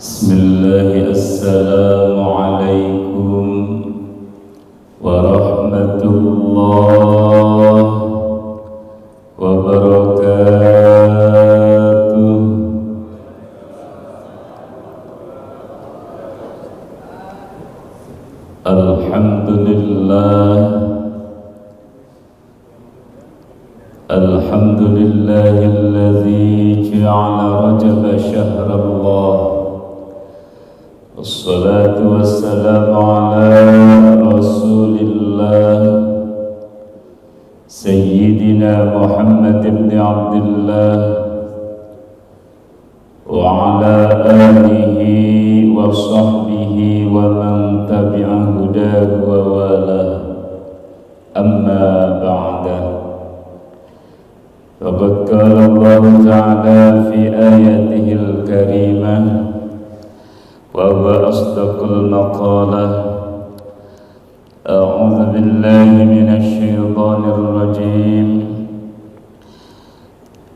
Bismillah, assalamualaikum warahmatullahi wabarakatuh. Alhamdulillahilladzi ja'ala Rajab syahrallah. Wassalatu wassalamu ala Rasulillah Sayyidina Muhammad ibn Abdullah wa ala alihi wa sahbihi wa man tabi'a hudahu wa wala. Amma ba'da. Faqad qala Allah ta'ala fi ayatihil karimah wa huwa asdaqul maqalah. A'udzu billahi minasy syaithanir rajim.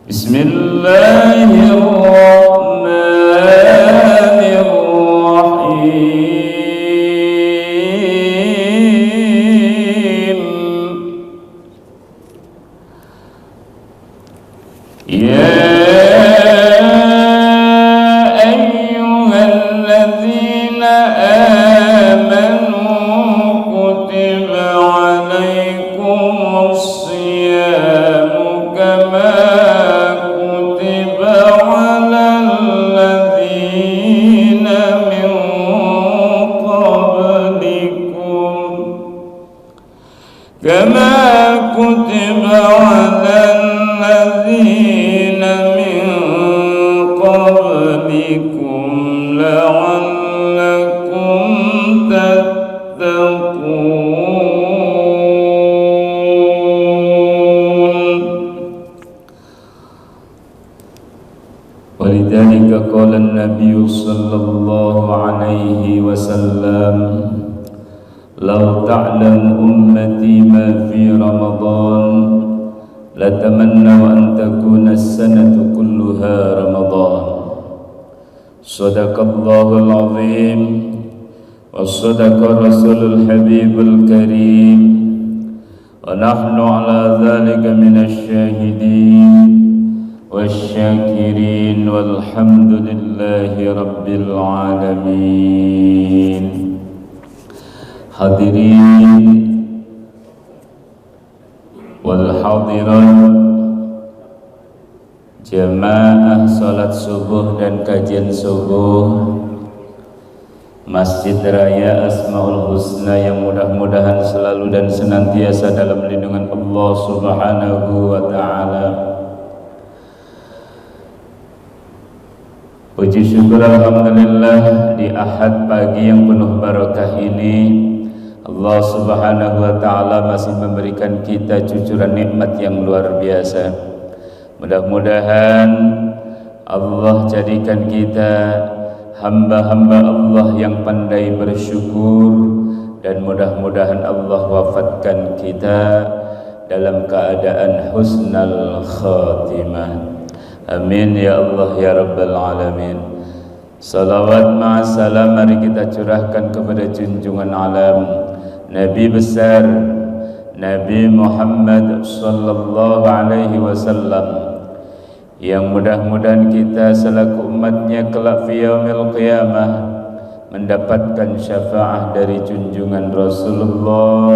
Bismillahirrahmanirrahim. Ya walidhalika qala an-nabiy sallallahu alaihi wasallam, law ta'lamu ummati ma fi Ramadan latamannaw an takuna as-sanatu kulluha Ramadan. Sadaqallahul azim wa sadaqa rasulul habibul karim wa nahnu ala dhalika minasy syahidin wasyakirin walhamdulillahi rabbil alamin. Hadirin wal hadirat, jamaah salat subuh dan kajian subuh Masjid Raya Asmaul Husna yang mudah-mudahan selalu dan senantiasa dalam lindungan Allah Subhanahu wa ta'ala. Puji syukur alhamdulillah, di Ahad pagi yang penuh barakah ini Allah Subhanahu wa ta'ala masih memberikan kita cucuran nikmat yang luar biasa. Mudah-mudahan Allah jadikan kita hamba-hamba Allah yang pandai bersyukur, dan mudah-mudahan Allah wafatkan kita dalam keadaan husnal khatimah. Amin ya Allah ya Rabbal Alamin. Salawat ma'asalam mari kita curahkan kepada junjungan alam Nabi besar Nabi Muhammad sallallahu alaihi wasallam, yang mudah-mudahan kita selaku umatnya kelak fi yaumil qiyamah mendapatkan syafaat dari junjungan Rasulullah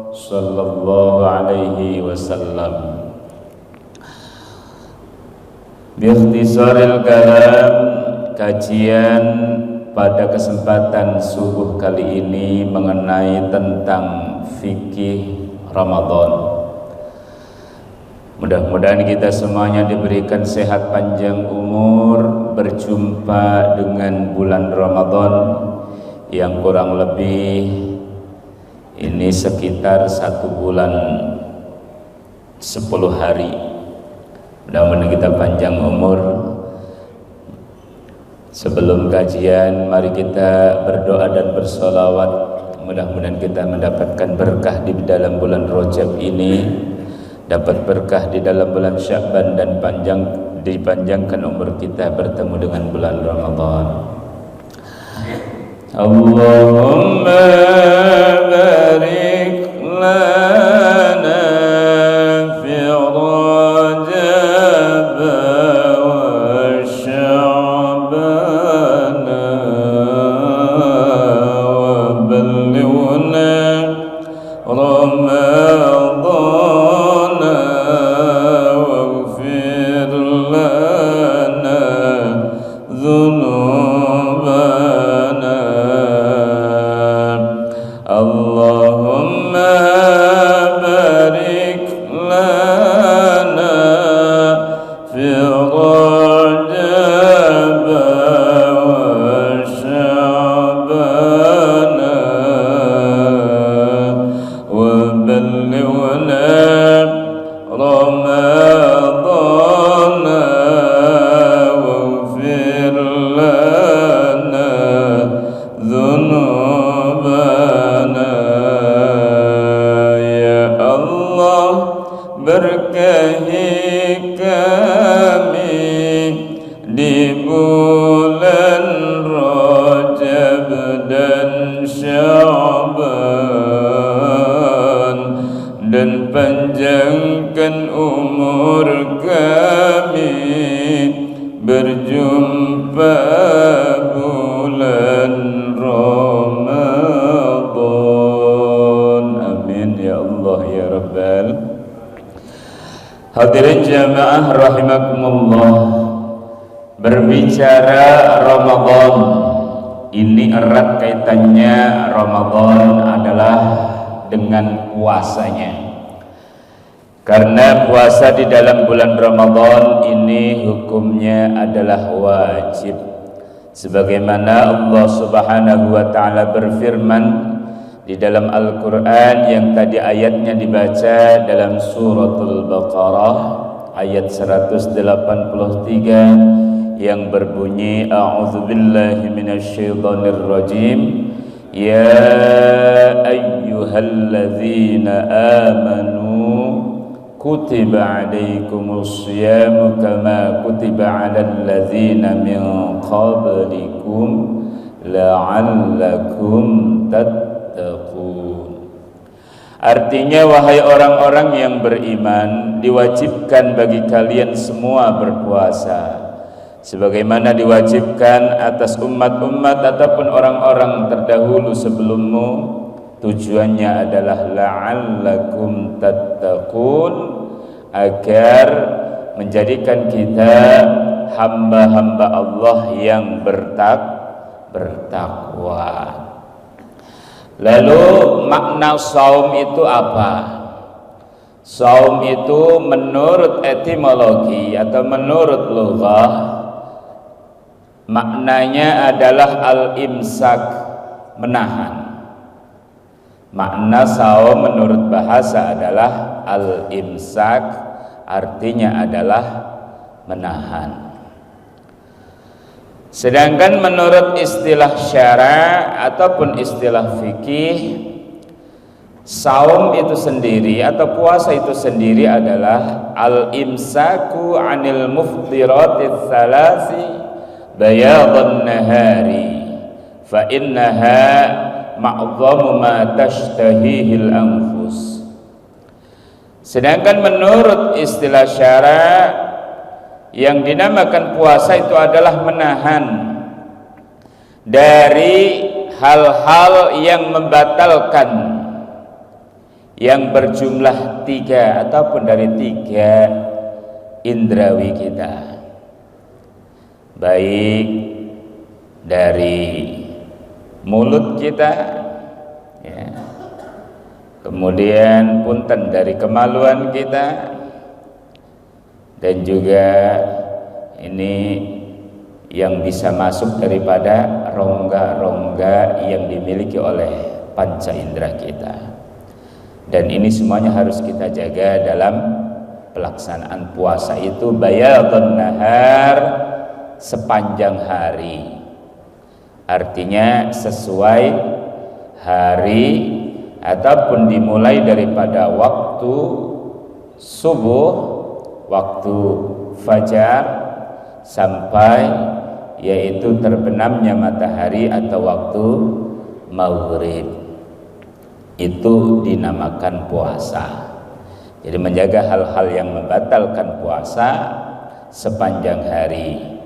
sallallahu alaihi wasallam. Biikhtisaril kalam, kajian pada kesempatan subuh kali ini mengenai tentang fikih Ramadan. Mudah-mudahan kita semuanya diberikan sehat panjang umur, berjumpa dengan bulan Ramadan yang kurang lebih ini sekitar 1 bulan 10 hari. Mudah-mudahan kita panjang umur. Sebelum kajian, mari kita berdoa dan bersolawat. Mudah-mudahan kita mendapatkan berkah di dalam bulan Rajab ini, dapat berkah di dalam bulan Sya'ban, dan dipanjangkan umur kita bertemu dengan bulan Ramadan. Allahumma barik lana fi Rajab wa Sya'ban wa ballighna Ramadan waghfir lana dhunubana. Allahumma barik lana fi Rajab wa Sya'ban wa ballighna Ramadan waghfir lana dhunubana. Berkahi kami di bulan Rajab dan Sya'ban, dan panjangkan umur kami berjumpa bulan Ramadan. Amin ya Allah ya Rabbal. Hadirin jamaah rahimakumullah, berbicara Ramadan ini erat kaitannya. Ramadan adalah dengan puasanya, karena puasa di dalam bulan Ramadan ini hukumnya adalah wajib, sebagaimana Allah Subhanahu wa taala berfirman di dalam Al-Quran yang tadi ayatnya dibaca dalam suratul Baqarah ayat 183 yang berbunyi a'udzubillahi minasyaitonir rajim ya ayyuhalladzina amanu kutiba alaikumus syiyamu kama kutiba alal ladzina min qablikum la'allakum tattaqun. Artinya, wahai orang-orang yang beriman, diwajibkan bagi kalian semua berpuasa sebagaimana diwajibkan atas umat-umat ataupun orang-orang terdahulu sebelummu. Tujuannya adalah la'allakum tattaqun, agar menjadikan kita hamba-hamba Allah yang bertakwa. Lalu makna saum itu apa? Saum itu menurut etimologi atau menurut lughah maknanya adalah al-imsak, menahan. Makna saum menurut bahasa adalah al-imsak, artinya adalah menahan. Sedangkan menurut istilah syara' ataupun istilah fikih, saum itu sendiri atau puasa itu sendiri adalah al-imsaku 'anil muftirati tsalasi bayadun nahari fa innaha ma'dhamu ma tashtahihil anfus. Sedangkan menurut istilah syara' yang dinamakan puasa itu adalah menahan dari hal-hal yang membatalkan yang berjumlah 3 ataupun dari 3 indrawi kita, baik dari mulut kita ya, kemudian punten dari kemaluan kita, dan juga ini yang bisa masuk daripada rongga-rongga yang dimiliki oleh panca indera kita. Dan ini semuanya harus kita jaga dalam pelaksanaan puasa itu bayadun nahar, sepanjang hari, artinya sesuai hari ataupun dimulai daripada waktu subuh, waktu fajar sampai yaitu terbenamnya matahari atau waktu maghrib. Itu dinamakan puasa. Jadi menjaga hal-hal yang membatalkan puasa sepanjang hari,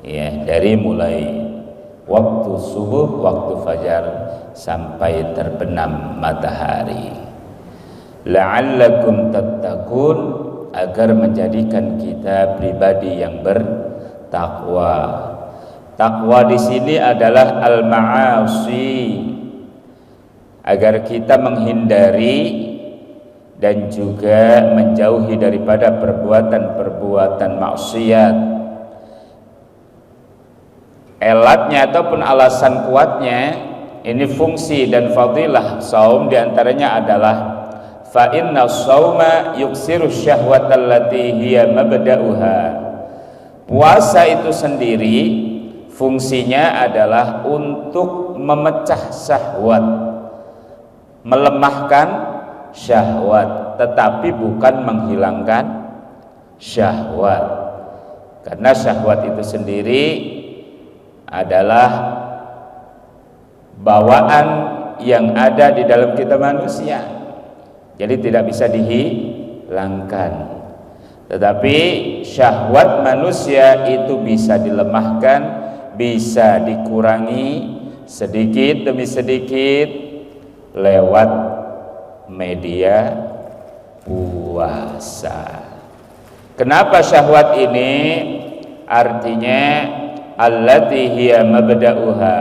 ya, dari mulai waktu subuh, waktu fajar sampai terbenam matahari. La'allakum tattaqun, agar menjadikan kita pribadi yang bertakwa. Takwa di sini adalah al-ma'asi, agar kita menghindari dan juga menjauhi daripada perbuatan-perbuatan maksiat. Elatnya ataupun alasan kuatnya, ini fungsi dan fadilah saum diantaranya adalah fa inna shauma yuksiru syahwata allati hiya mabda'uha. Puasa itu sendiri fungsinya adalah untuk memecah syahwat, melemahkan syahwat, tetapi bukan menghilangkan syahwat. Karena syahwat itu sendiri adalah bawaan yang ada di dalam kita manusia, jadi tidak bisa dihilangkan. Tetapi syahwat manusia itu bisa dilemahkan, bisa dikurangi sedikit demi sedikit lewat media puasa. Kenapa syahwat ini? Artinya allati hiya mabda'uha.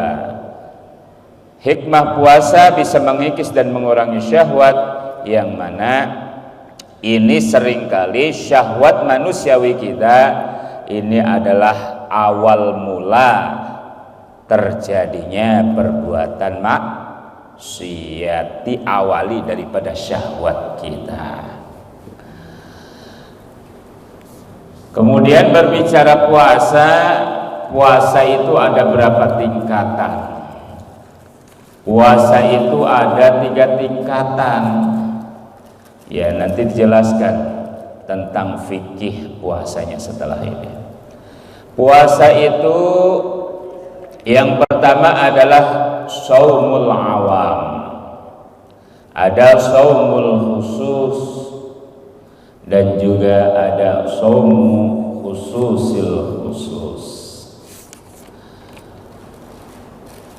Hikmah puasa bisa mengikis dan mengurangi syahwat, yang mana ini seringkali syahwat manusiawi kita ini adalah awal mula terjadinya perbuatan maksiat, diawali daripada syahwat kita. Kemudian berbicara puasa, puasa itu ada berapa tingkatan? Puasa itu ada 3 tingkatan. Ya, nanti dijelaskan tentang fikih puasanya setelah ini. Puasa itu yang pertama adalah shaumul awam, ada shaumul khusus, dan juga ada shaumu khususil khusus.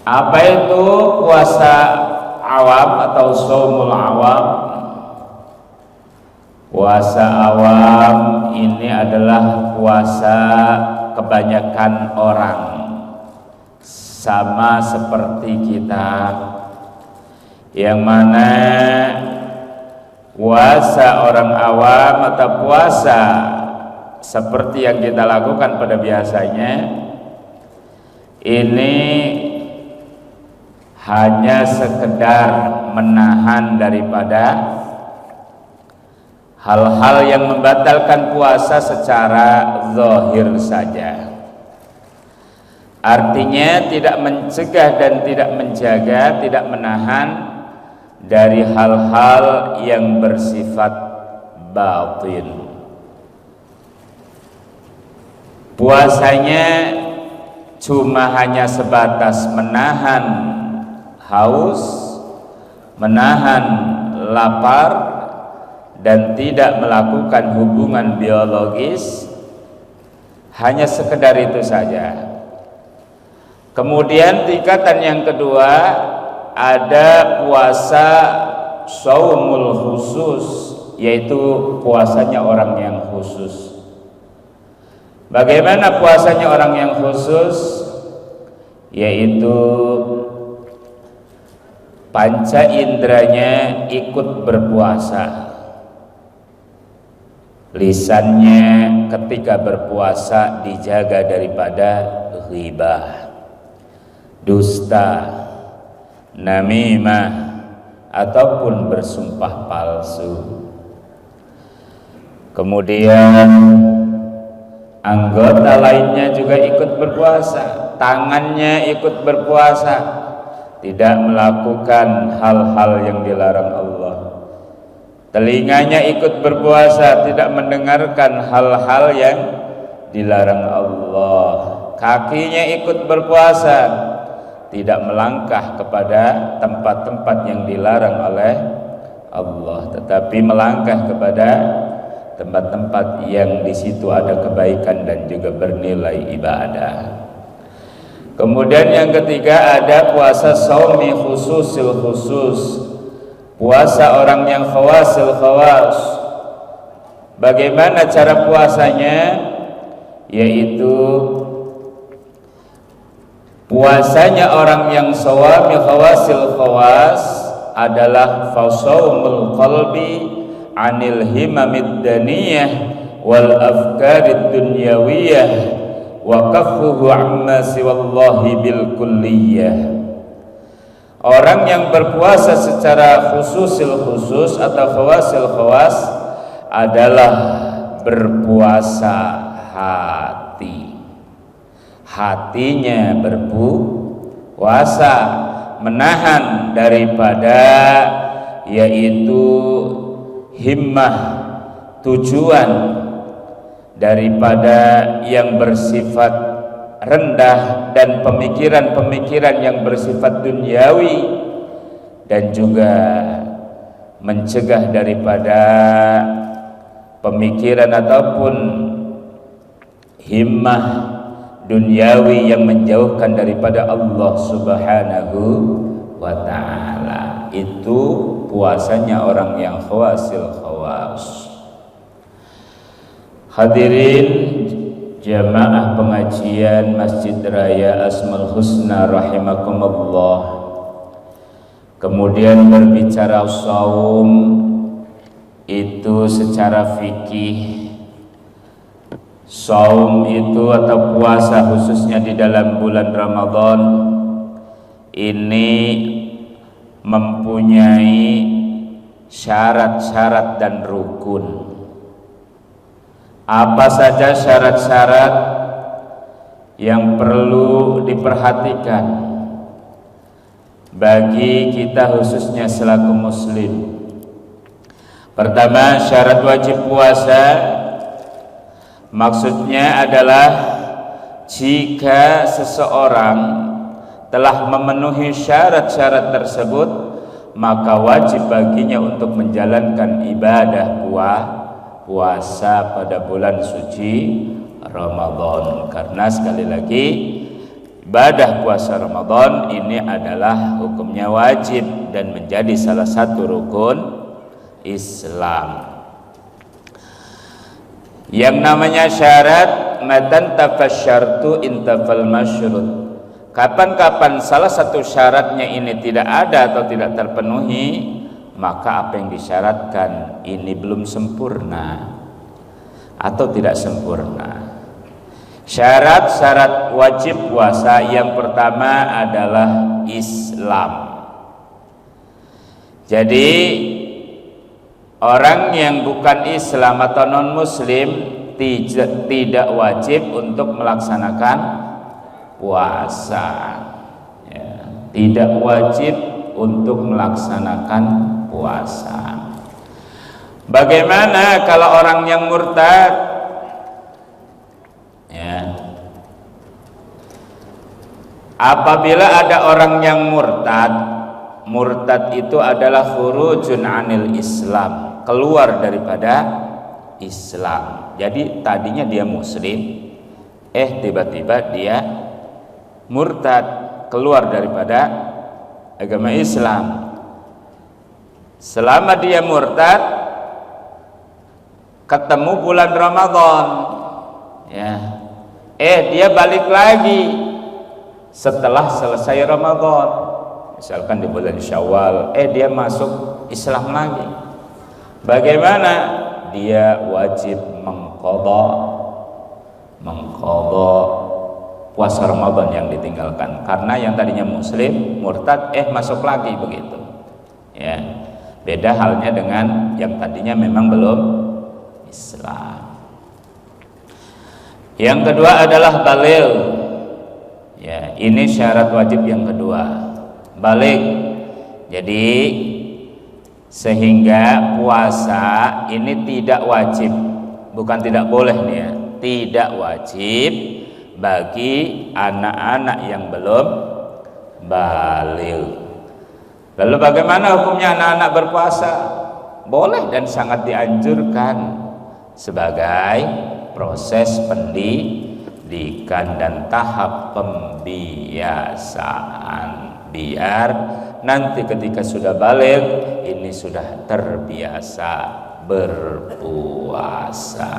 Apa itu puasa awam atau shaumul awam? Puasa awam ini adalah puasa kebanyakan orang, sama seperti kita, yang mana puasa orang awam atau puasa seperti yang kita lakukan pada biasanya ini hanya sekedar menahan daripada hal-hal yang membatalkan puasa secara zahir saja. Artinya tidak mencegah dan tidak menjaga, tidak menahan dari hal-hal yang bersifat batin. Puasanya cuma hanya sebatas menahan haus, menahan lapar, dan tidak melakukan hubungan biologis, hanya sekedar itu saja. Kemudian tingkatan yang kedua ada puasa shaumul khusus, yaitu puasanya orang yang khusus. Bagaimana puasanya orang yang khusus? Yaitu panca inderanya ikut berpuasa. Lisannya ketika berpuasa dijaga daripada ghibah, dusta, namimah, ataupun bersumpah palsu. Kemudian anggota lainnya juga ikut berpuasa, tangannya ikut berpuasa, tidak melakukan hal-hal yang dilarang Allah. Telinganya ikut berpuasa, tidak mendengarkan hal-hal yang dilarang Allah. kakinya ikut berpuasa, tidak melangkah kepada tempat-tempat yang dilarang oleh Allah, tetapi melangkah kepada tempat-tempat yang di situ ada kebaikan dan juga bernilai ibadah. Kemudian yang ketiga ada puasa shaumi khususil khusus, puasa orang yang khawasil khawas. Bagaimana cara puasanya? Yaitu puasanya orang yang shaumi khawasil khawas adalah fasaumul qalbi anil himamid daniyah wal afkarid dunyawiyah wa kaffuhu amma siwallahi bil kulliyah. Orang yang berpuasa secara khususil khusus atau khawasil khawas adalah berpuasa hati. Hatinya berpuasa, menahan daripada yaitu himmah, tujuan daripada yang bersifat rendah dan pemikiran-pemikiran yang bersifat duniawi, dan juga mencegah daripada pemikiran ataupun himmah duniawi yang menjauhkan daripada Allah Subhanahu wa ta'ala. Itu puasanya orang yang khawasil khawas. Hadirin jamaah pengajian Masjid Raya Asmaul Husna rahimakumullah. Kemudian berbicara saum itu secara fikih. Saum itu atau puasa khususnya di dalam bulan Ramadan ini mempunyai syarat-syarat dan rukun. Apa saja syarat-syarat yang perlu diperhatikan bagi kita khususnya selaku muslim? Pertama, syarat wajib puasa maksudnya adalah jika seseorang telah memenuhi syarat-syarat tersebut, maka wajib baginya untuk menjalankan ibadah puasa pada bulan suci Ramadan. Karena sekali lagi ibadah puasa Ramadan ini adalah hukumnya wajib dan menjadi salah satu rukun Islam. Yang namanya syarat, matan tafasyartu intafal masyrut. Kapan-kapan salah satu syaratnya ini tidak ada atau tidak terpenuhi, maka apa yang disyaratkan ini belum sempurna atau tidak sempurna. Syarat-syarat wajib puasa yang pertama adalah Islam. Jadi orang yang bukan Islam atau non muslim tidak wajib untuk melaksanakan puasa ya, tidak wajib untuk melaksanakan puasa. Bagaimana kalau orang yang murtad? Ya. Apabila ada orang yang murtad itu adalah khurujun anil Islam, keluar daripada Islam. Jadi tadinya dia muslim, tiba-tiba dia murtad, keluar daripada agama Islam. Selama dia murtad, ketemu bulan Ramadan, ya, dia balik lagi setelah selesai Ramadan, misalkan di bulan Syawal, dia masuk Islam lagi. Bagaimana? Dia wajib mengqadha puasa Ramadan yang ditinggalkan, karena yang tadinya muslim murtad masuk lagi begitu. Ya, beda halnya dengan yang tadinya memang belum Islam. Yang kedua adalah baligh. Ya, ini syarat wajib yang kedua, baligh. Jadi sehingga puasa ini tidak wajib, bukan tidak boleh nih ya, tidak wajib bagi anak-anak yang belum baligh. Lalu bagaimana hukumnya anak-anak berpuasa? Boleh dan sangat dianjurkan sebagai proses pendidikan dan tahap pembiasaan, biar nanti ketika sudah balik ini sudah terbiasa berpuasa.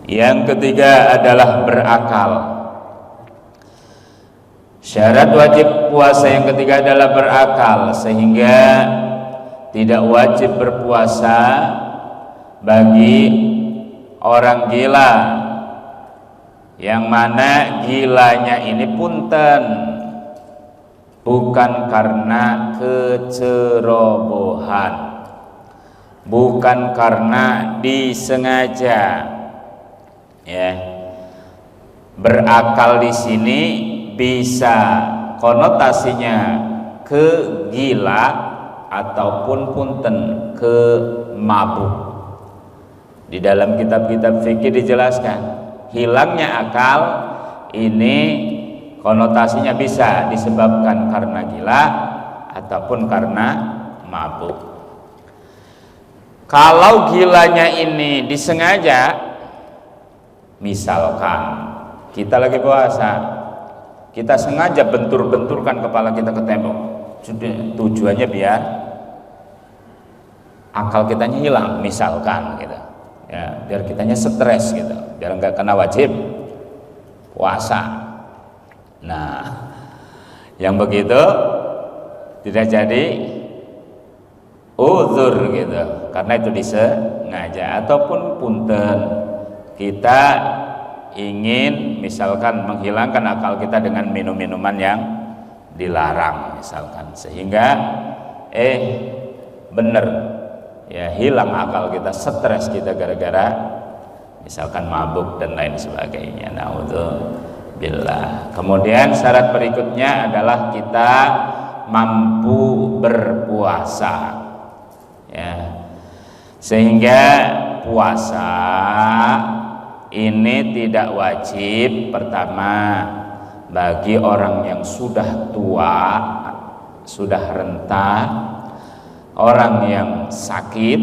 Yang ketiga adalah berakal. Syarat wajib puasa yang ketiga adalah berakal, sehingga tidak wajib berpuasa bagi orang gila, yang mana gilanya ini punten bukan karena kecerobohan, bukan karena disengaja. Ya, berakal di sini bisa konotasinya ke gila ataupun punten ke mabuk. Di dalam kitab-kitab fikih dijelaskan hilangnya akal ini konotasinya bisa disebabkan karena gila ataupun karena mabuk. Kalau gilanya ini disengaja, misalkan kita lagi puasa, kita sengaja bentur-benturkan kepala kita ke tembok, tujuannya biar akal kitanya hilang, misalkan gitu ya, biar kitanya stres gitu, biar nggak kena wajib puasa. Nah, yang begitu tidak jadi uzur gitu, karena itu disengaja. Ataupun punten, kita ingin misalkan menghilangkan akal kita dengan minum-minuman yang dilarang misalkan, sehingga bener ya, hilang akal kita, stres kita gara-gara misalkan mabuk dan lain sebagainya. Naudzubillah. Kemudian syarat berikutnya adalah kita mampu berpuasa ya, sehingga puasa ini tidak wajib pertama bagi orang yang sudah tua, sudah renta, orang yang sakit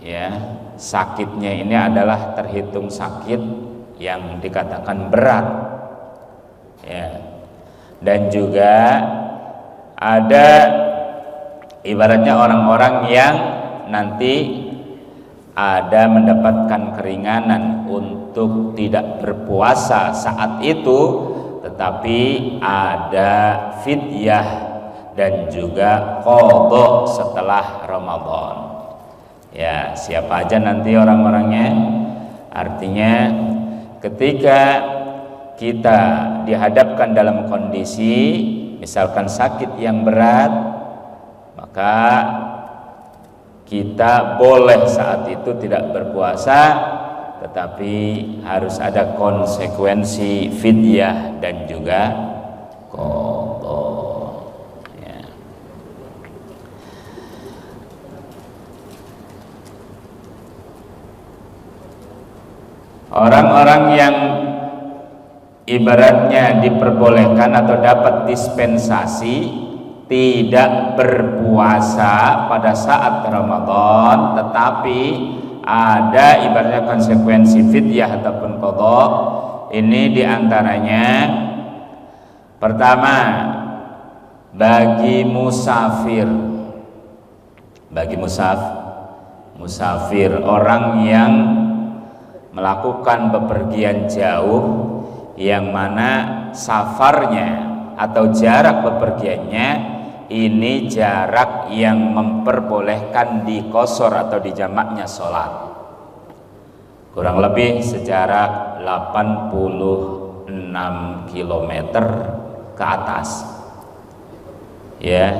ya, sakitnya ini adalah terhitung sakit yang dikatakan berat ya, dan juga ada ibaratnya orang-orang yang nanti ada mendapatkan keringanan untuk tidak berpuasa saat itu, tetapi ada fidyah dan juga qadha setelah Ramadan. Ya, siapa aja nanti orang-orangnya? Artinya ketika kita dihadapkan dalam kondisi misalkan sakit yang berat, maka kita boleh saat itu tidak berpuasa, tetapi harus ada konsekuensi fidyah dan juga qadha ya. Orang-orang yang ibaratnya diperbolehkan atau dapat dispensasi tidak berpuasa pada saat Ramadan, tetapi ada ibaratnya konsekuensi fidyah ataupun qadha. Ini diantaranya pertama, bagi musafir, musafir orang yang melakukan bepergian jauh, yang mana safarnya atau jarak bepergiannya ini jarak yang memperbolehkan dikosor atau dijamaknya sholat, kurang lebih sejarak 86 km ke atas ya.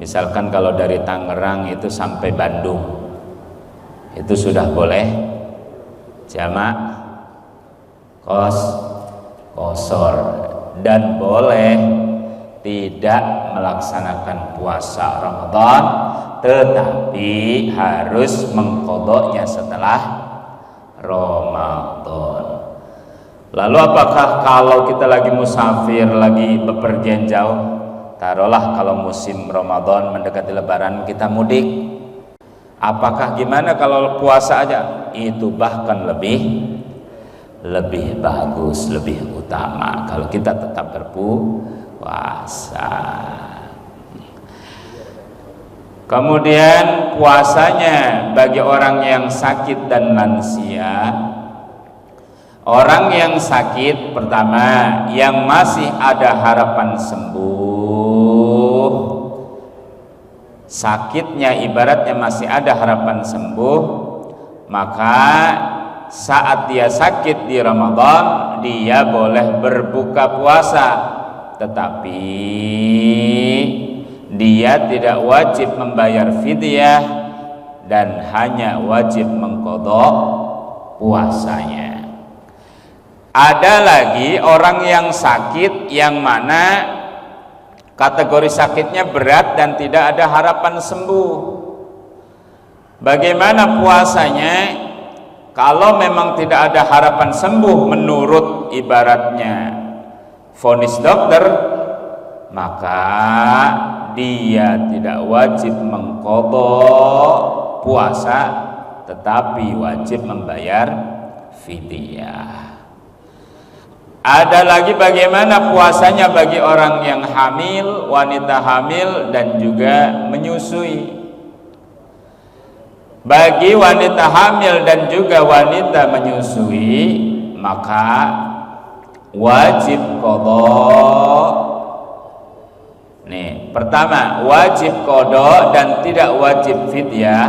Misalkan kalau dari Tangerang itu sampai Bandung, itu sudah boleh jamak kosor, dan boleh tidak melaksanakan puasa Ramadan, tetapi harus mengqadhanya setelah Ramadan. Lalu apakah kalau kita lagi musafir, lagi bepergian jauh, taruhlah kalau musim Ramadan mendekati Lebaran kita mudik, apakah gimana kalau puasa aja? Itu bahkan lebih bagus, lebih utama kalau kita tetap berpuasa. Kemudian puasanya bagi orang yang sakit dan lansia. Orang yang sakit, pertama, yang masih ada harapan sembuh, sakitnya ibaratnya masih ada harapan sembuh, maka saat dia sakit di Ramadan, dia boleh berbuka puasa, tetapi dia tidak wajib membayar fidyah dan hanya wajib mengqadha puasanya. Ada lagi orang yang sakit yang mana kategori sakitnya berat dan tidak ada harapan sembuh. Bagaimana puasanya? Kalau memang tidak ada harapan sembuh menurut ibaratnya vonis dokter, maka dia tidak wajib mengqadha puasa, tetapi wajib membayar fidyah. Ada lagi bagaimana puasanya bagi orang yang hamil, wanita hamil dan juga menyusui. Bagi wanita hamil dan juga wanita menyusui, maka wajib qadha. Nih, pertama wajib qadha dan tidak wajib fidyah,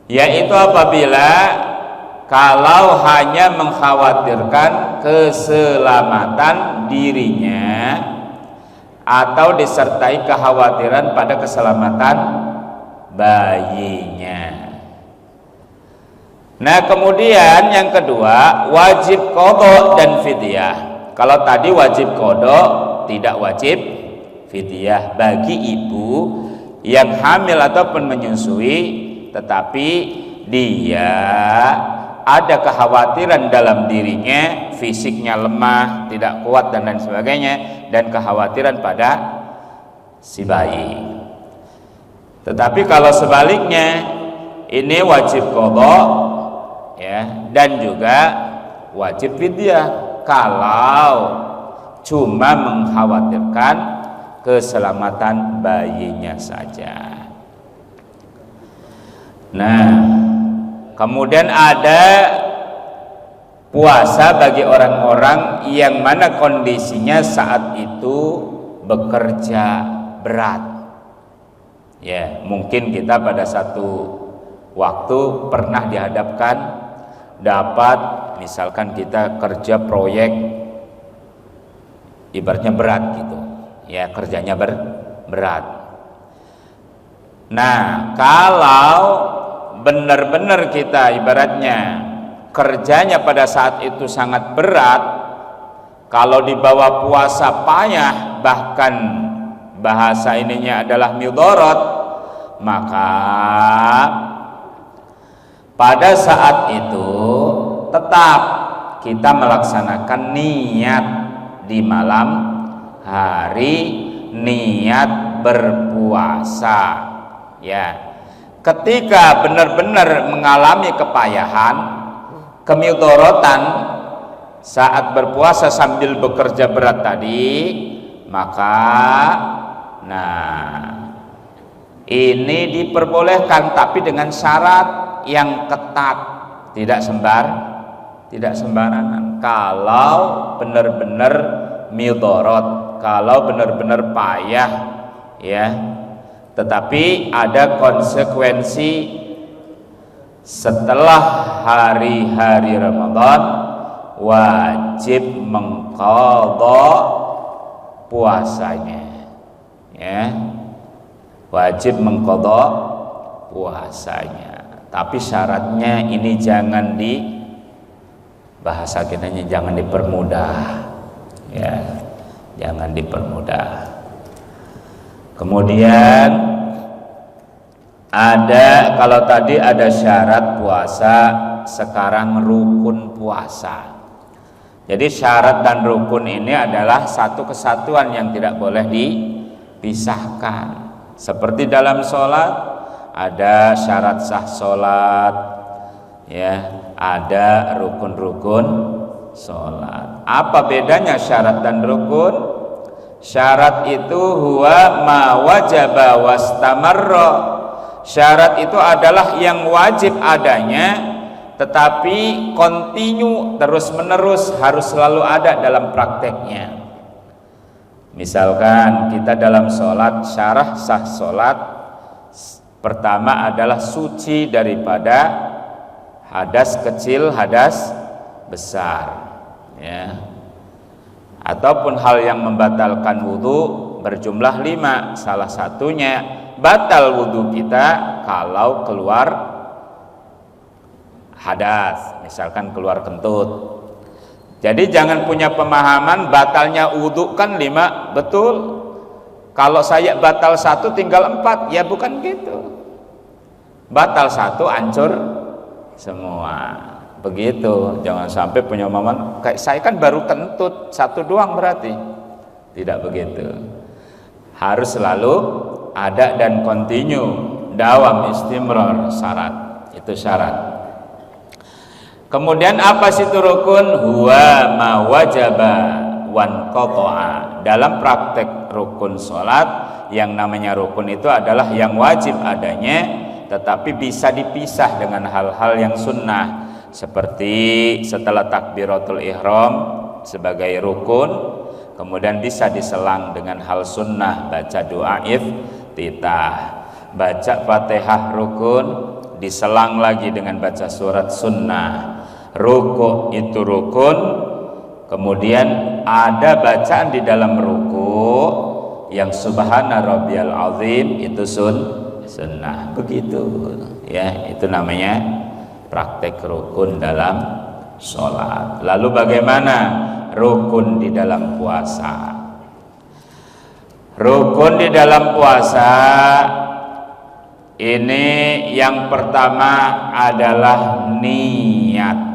yaitu apabila kalau hanya mengkhawatirkan keselamatan dirinya atau disertai kekhawatiran pada keselamatan bayinya. Nah, kemudian yang kedua wajib qadha dan fidyah. Kalau tadi wajib qadha, tidak wajib fidyah bagi ibu yang hamil ataupun menyusui, tetapi dia ada kekhawatiran dalam dirinya, fisiknya lemah, tidak kuat dan lain sebagainya, dan kekhawatiran pada si bayi. Tetapi kalau sebaliknya, ini wajib qadha ya, dan juga wajib fidyah kalau cuma mengkhawatirkan keselamatan bayinya saja. Nah, kemudian ada puasa bagi orang-orang yang mana kondisinya saat itu bekerja berat. Ya, mungkin kita pada satu waktu pernah dihadapkan dapat, misalkan kita kerja proyek ibaratnya berat gitu. Ya, kerjanya berat. Nah, kalau benar-benar kita ibaratnya kerjanya pada saat itu sangat berat, kalau dibawa puasa payah, bahkan bahasa ininya adalah mudharat, maka pada saat itu tetap kita melaksanakan niat di malam hari, niat berpuasa ya. Ketika benar-benar mengalami kepayahan, kemudharatan saat berpuasa sambil bekerja berat tadi, maka ini diperbolehkan, tapi dengan syarat yang ketat, tidak sembarangan. Kalau benar-benar mudharat, kalau benar-benar payah ya, tetapi ada konsekuensi setelah hari-hari Ramadan, wajib mengqadha puasanya ya, wajib mengqadha puasanya. Tapi syaratnya ini jangan bahasa kitanya jangan dipermudah ya, jangan dipermudah. Kemudian ada, kalau tadi ada syarat puasa sekarang rukun puasa. Jadi syarat dan rukun ini adalah satu kesatuan yang tidak boleh dipisahkan. Seperti dalam sholat ada syarat sah sholat, ya, ada rukun-rukun sholat. Apa bedanya syarat dan rukun? Syarat itu huwa ma wajaba wastamarra. Syarat itu adalah yang wajib adanya tetapi kontinu, terus menerus, harus selalu ada dalam prakteknya. Misalkan kita dalam sholat, syarat sah sholat pertama adalah suci daripada hadas kecil, hadas besar, ya. Ataupun hal yang membatalkan wudhu berjumlah 5. Salah satunya batal wudhu kita kalau keluar hadas, misalkan keluar kentut. Jadi jangan punya pemahaman batalnya wudhu kan 5, betul. Kalau saya batal 1 tinggal 4, ya bukan gitu. Batal 1 hancur semua. Begitu, jangan sampai punya pemahaman kayak saya kan baru kentut 1 doang berarti. Tidak begitu. Harus selalu ada dan kontinu, dawam, istimrar, syarat. Itu syarat. Kemudian apa situ rukun? Huwa ma wajaba wan qata'a. Dalam praktek rukun sholat, yang namanya rukun itu adalah yang wajib adanya tetapi bisa dipisah dengan hal-hal yang sunnah. Seperti setelah takbiratul ihram sebagai rukun, kemudian bisa diselang dengan hal sunnah, baca doa iftitah, baca Fatihah rukun, diselang lagi dengan baca surat sunnah. Ruku itu rukun, kemudian ada bacaan di dalam ruku yang subhana rabbiyal azim, itu sunnah. Begitu, ya, itu namanya praktek rukun dalam sholat. Lalu bagaimana rukun di dalam puasa? Rukun di dalam puasa ini yang pertama adalah niat.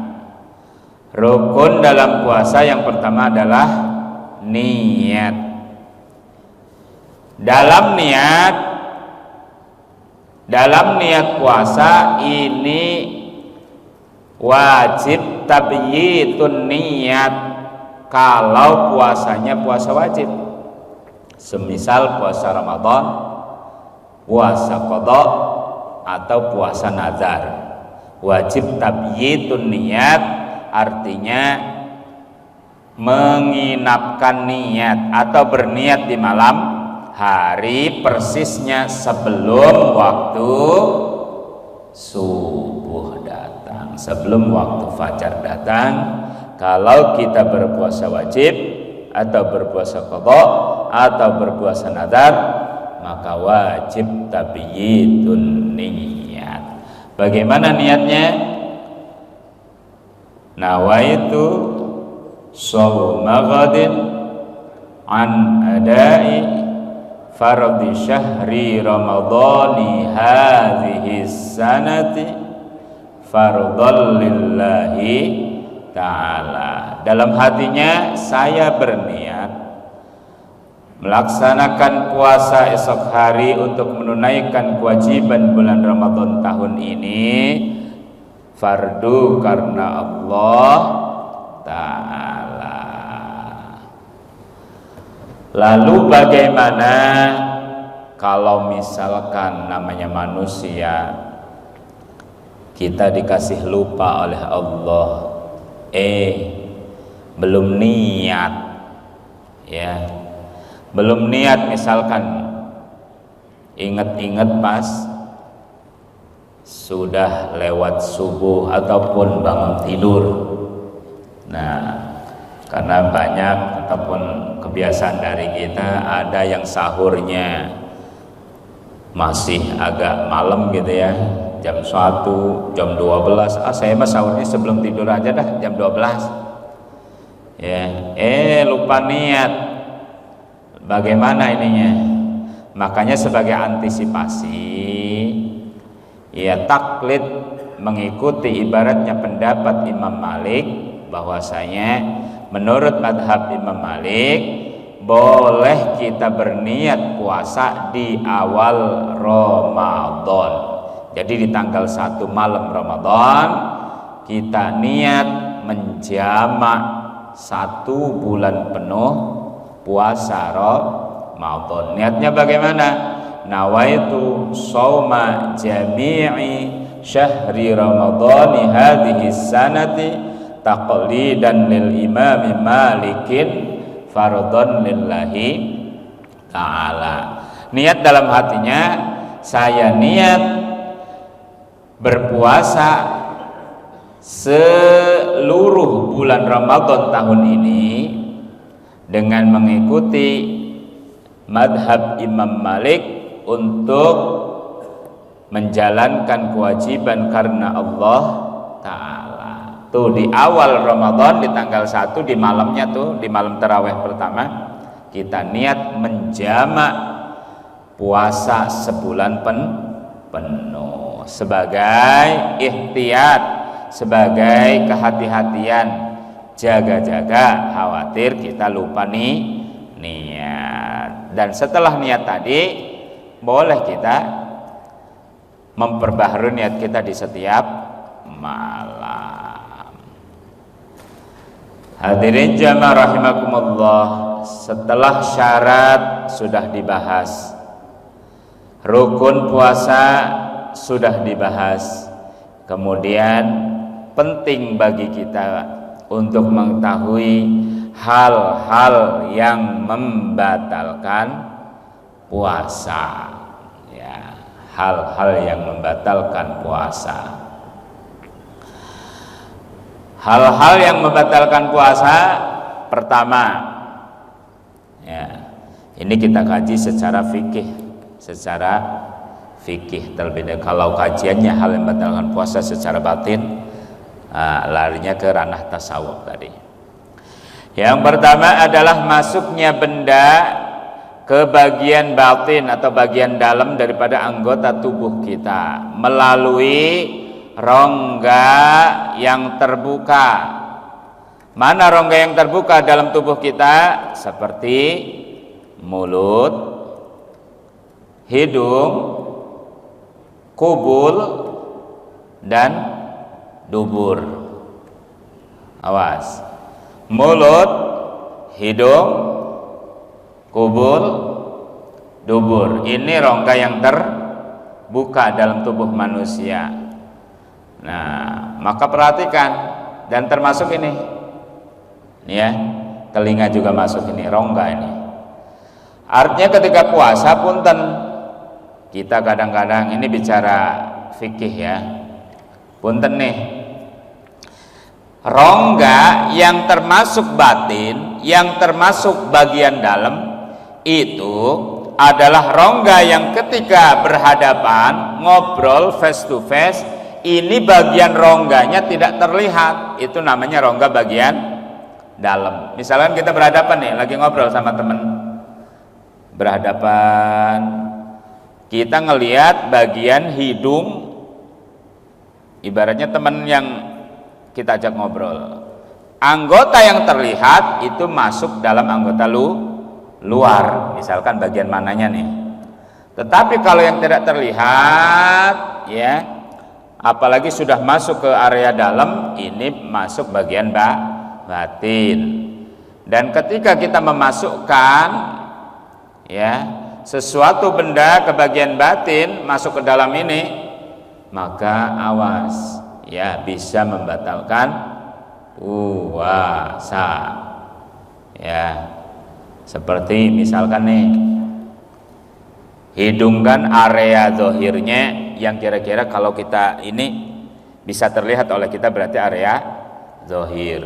Rukun dalam puasa yang pertama adalah niat. Dalam niat puasa ini wajib tabyitun niat kalau puasanya puasa wajib. Semisal puasa Ramadan, puasa qada atau puasa nazar. Wajib tabyitun niat artinya menginapkan niat atau berniat di malam hari persisnya sebelum waktu subuh datang, sebelum waktu fajar datang. Kalau kita berpuasa wajib atau berpuasa qada atau berpuasa nazar, maka wajib tabyitun niat. Bagaimana niatnya? Nawaitu shauma ghadin an adai fardhi syahri ramadhani hadhihi sanati fardhan lillahi ta'ala. Dalam hatinya saya berniat melaksanakan puasa esok hari untuk menunaikan kewajiban bulan Ramadan tahun ini, fardu karena Allah Ta'ala. Lalu bagaimana kalau misalkan namanya manusia, kita dikasih lupa oleh Allah, belum niat, ya, belum niat, misalkan ingat-ingat pas sudah lewat subuh ataupun bangun tidur. Nah, karena banyak ataupun kebiasaan dari kita, ada yang sahurnya masih agak malam gitu ya, jam 1, jam 12. Saya mah sahurnya sebelum tidur aja dah, jam 12. Ya, lupa niat. Bagaimana ininya? Makanya sebagai antisipasi, ya taklid mengikuti ibaratnya pendapat Imam Malik, bahwasanya menurut madhab Imam Malik boleh kita berniat puasa di awal Ramadan. Jadi di tanggal 1 malam Ramadan kita niat menjamak 1 bulan penuh puasa Ramadan. Niatnya bagaimana? Nawaitu shauma jami'i syahri ramadhani hadhihi sanati taqlidan lil imami malikin fardhon lillahi ta'ala. Niat dalam hatinya, saya niat berpuasa seluruh bulan Ramadan tahun ini dengan mengikuti madhab Imam Malik untuk menjalankan kewajiban karena Allah Ta'ala. Tuh di awal Ramadan di tanggal 1 di malamnya tuh, di malam tarawih pertama kita niat menjamak puasa sebulan penuh sebagai ikhtiyat, sebagai kehati-hatian, jaga-jaga khawatir kita lupa niat. Dan setelah niat tadi boleh kita memperbaharui niat kita di setiap malam. Hadirin jamaah rahimakumullah, setelah syarat sudah dibahas, rukun puasa sudah dibahas, kemudian penting bagi kita untuk mengetahui hal-hal yang membatalkan puasa, ya, hal-hal yang membatalkan puasa. Hal-hal yang membatalkan puasa pertama, ya, ini kita kaji secara fikih terlebih dahulu. Kalau kajiannya hal yang membatalkan puasa secara batin, larinya ke ranah tasawuf tadi. Yang pertama adalah masuknya benda ke bagian batin atau bagian dalam daripada anggota tubuh kita melalui rongga yang terbuka. Mana rongga yang terbuka dalam tubuh kita? Seperti mulut, hidung, kubul, dan dubur. Awas, mulut, hidung, kubul, dubur. Ini rongga yang terbuka dalam tubuh manusia. Nah, maka perhatikan, dan termasuk ini, ya, telinga juga masuk ini, rongga ini. Artinya ketika puasa punten, kita kadang-kadang ini bicara fikih ya, punten nih, rongga yang termasuk batin, yang termasuk bagian dalam itu adalah rongga yang ketika berhadapan ngobrol face to face, ini bagian rongganya tidak terlihat, itu namanya rongga bagian dalam. Misalkan kita berhadapan nih, lagi ngobrol sama temen, berhadapan, kita ngelihat bagian hidung, ibaratnya teman yang kita ajak ngobrol, anggota yang terlihat itu masuk dalam anggota luar, misalkan bagian mananya nih. Tetapi kalau yang tidak terlihat, ya, apalagi sudah masuk ke area dalam, ini masuk bagian batin. Dan ketika kita memasukkan, ya, sesuatu benda ke bagian batin masuk ke dalam ini, maka awas, ya, bisa membatalkan puasa. Ya, seperti misalkan nih, hidung kan area zahirnya yang kira-kira kalau kita ini bisa terlihat oleh kita berarti area zahir.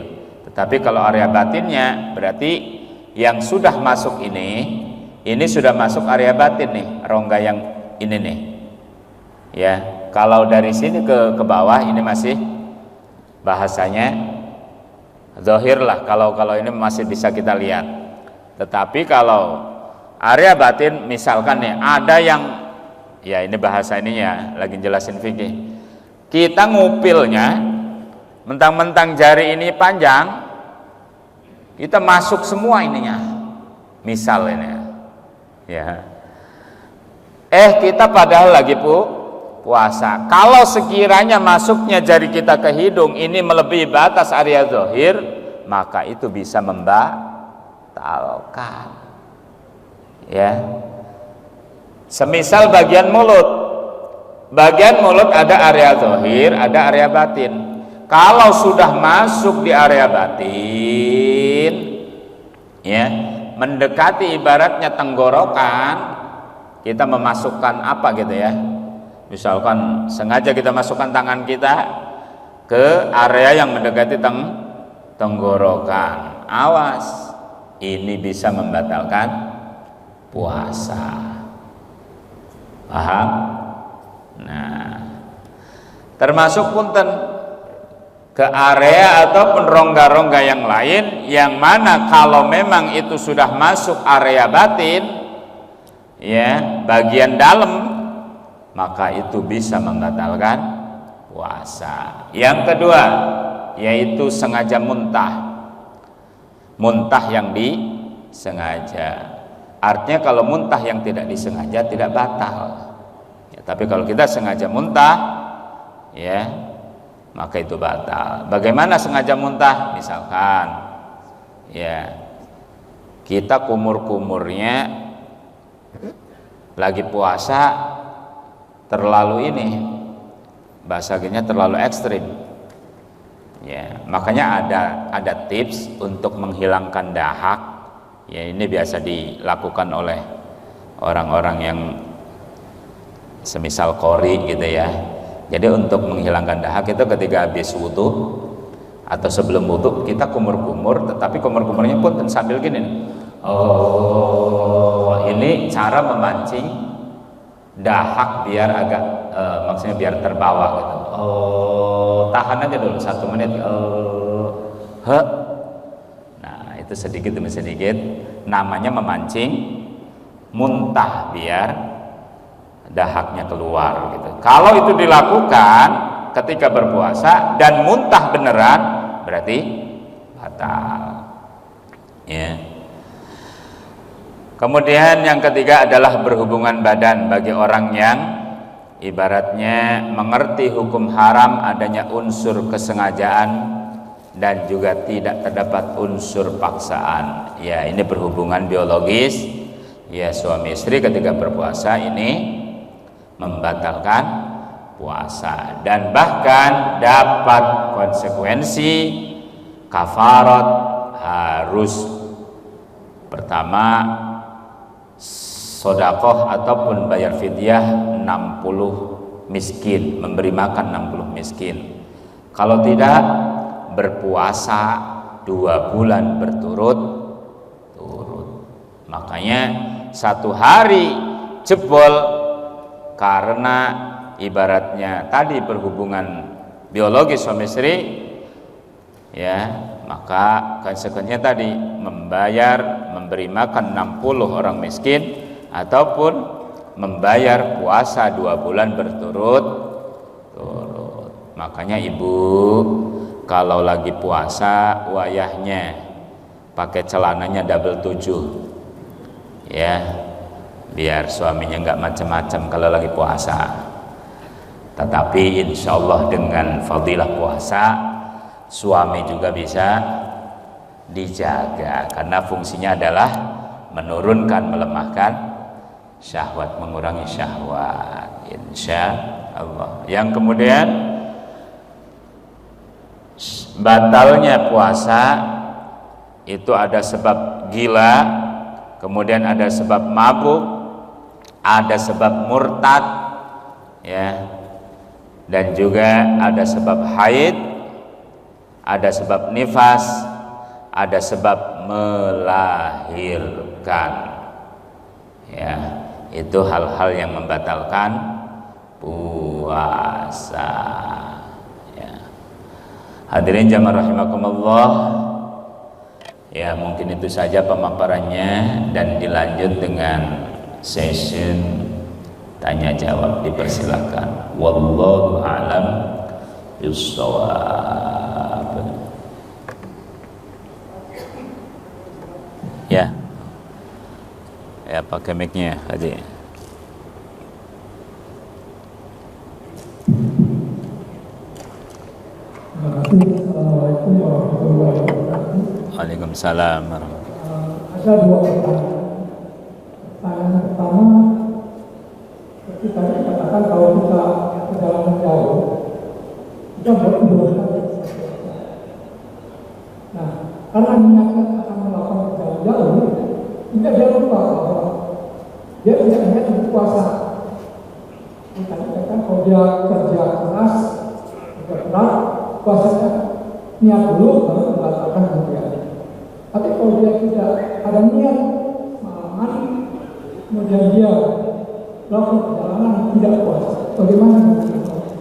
Tetapi kalau area batinnya berarti yang sudah masuk ini sudah masuk area batin nih, rongga yang ini nih. Ya, kalau dari sini ke bawah ini masih bahasanya zahir lah, kalau ini masih bisa kita lihat. Tetapi kalau area batin misalkan nih ada yang, ya ini bahasa ini ya, lagi jelasin fikih, Kita ngupilnya, mentang-mentang jari ini panjang, kita masuk semua ininya. Misal ini, ya. Kita padahal lagi puasa. Kalau sekiranya masuknya jari kita ke hidung ini melebihi batas area zahir, maka itu bisa membatalkan. Ya. Semisal bagian mulut. Bagian mulut ada area zahir, ada area batin. Kalau sudah masuk di area batin, ya, mendekati ibaratnya tenggorokan, kita memasukkan apa gitu ya. Misalkan sengaja kita masukkan tangan kita ke area yang mendekati tenggorokan. Awas, ini bisa membatalkan puasa. Paham? Nah, termasuk punten ke area ataupun rongga-rongga yang lain, yang mana kalau memang itu sudah masuk area batin, ya, bagian dalam, maka itu bisa membatalkan puasa. Yang kedua, yaitu sengaja muntah. Muntah yang disengaja. Artinya kalau muntah yang tidak disengaja tidak batal. Ya, tapi kalau kita sengaja muntah, ya, maka itu batal. Bagaimana sengaja muntah? Misalkan, ya, kita kumur-kumurnya lagi puasa terlalu ini, bahasanya terlalu ekstrim. Ya, makanya ada tips untuk menghilangkan dahak. Ya, ini biasa dilakukan oleh orang-orang yang semisal kori gitu ya. Jadi untuk menghilangkan dahak itu ketika habis wudu atau sebelum wudu kita kumur-kumur, tetapi kumur-kumurnya pun sambil gini. Oh, ini cara memancing dahak biar agak maksudnya biar terbawa gitu. Oh, tahan aja dulu 1 menit. Nah, itu sedikit demi sedikit namanya memancing muntah biar dahaknya keluar gitu. Kalau itu dilakukan ketika berpuasa dan muntah beneran, berarti batal. Ya. Kemudian yang ketiga adalah berhubungan badan bagi orang yang ibaratnya mengerti hukum haram adanya unsur kesengajaan dan juga tidak terdapat unsur paksaan. Ya, ini berhubungan biologis. Ya, suami istri ketika berpuasa ini membatalkan puasa dan bahkan dapat konsekuensi kafarat. Harus pertama sedekah ataupun bayar fidyah 60 miskin, memberi makan 60 miskin. Kalau tidak, berpuasa 2 bulan berturut-turut. Makanya 1 hari jebol karena ibaratnya tadi berhubungan biologis suami istri, ya, maka konsekuensinya tadi memberi makan 60 orang miskin ataupun membayar puasa 2 bulan berturut-turut. Makanya ibu kalau lagi puasa wayahnya pakai celananya double 7, ya, biar suaminya nggak macam-macam kalau lagi puasa. Tetapi insya Allah dengan fadilah puasa, suami juga bisa dijaga karena fungsinya adalah menurunkan, melemahkan syahwat, mengurangi syahwat, insya Allah. Yang kemudian batalnya puasa itu ada sebab gila, kemudian ada sebab mabuk, ada sebab murtad, ya, dan juga ada sebab haid, ada sebab nifas, ada sebab melahirkan. Ya, itu hal-hal yang membatalkan puasa. Ya. Hadirin jamaah rahimakumullah. Ya, mungkin itu saja pemaparannya dan dilanjut dengan session tanya jawab, dipersilakan. Wallahu a'lam Bisawab. Ya. Ya, pakai mic-nya Haji. Assalamualaikum warahmatullahi wabarakatuh. Waalaikumsalam warahmatullahi wabarakatuh. Ada dua pertanyaan. Pertanyaan pertama, seperti tadi dikatakan kalau kita perjalanan jauh, kita beruruskan. Nah, karena niatnya akan melakukan perjalanan jauh, hingga dia lupa bahwa dia tidak niat untuk puasa. Kita dikatakan kalau dia kerja keras, kerja berat, puasanya niat dulu baru membatalkan kemudian. Tapi kalau dia tidak ada niat malaman, kemudian dia melakukan perjalanan tidak puasa, bagaimana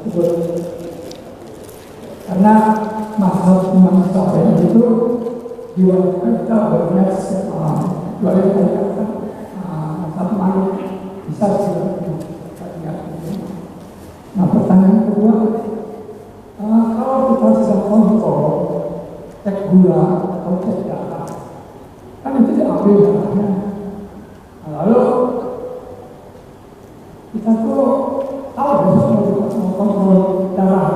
tersebut? Karena mazhab Imam Syafi'i itu diwajibkan kita berniat setiap malam. Kecuali dikatakan mazhab Malik bisa sebelum niat. Nah, pertanyaan kedua, kalau kita sedang kontrol cek gula atau cek darah, kan itu diambil darahnya. Lalu kita tuh tahu besok mau kontrol darah,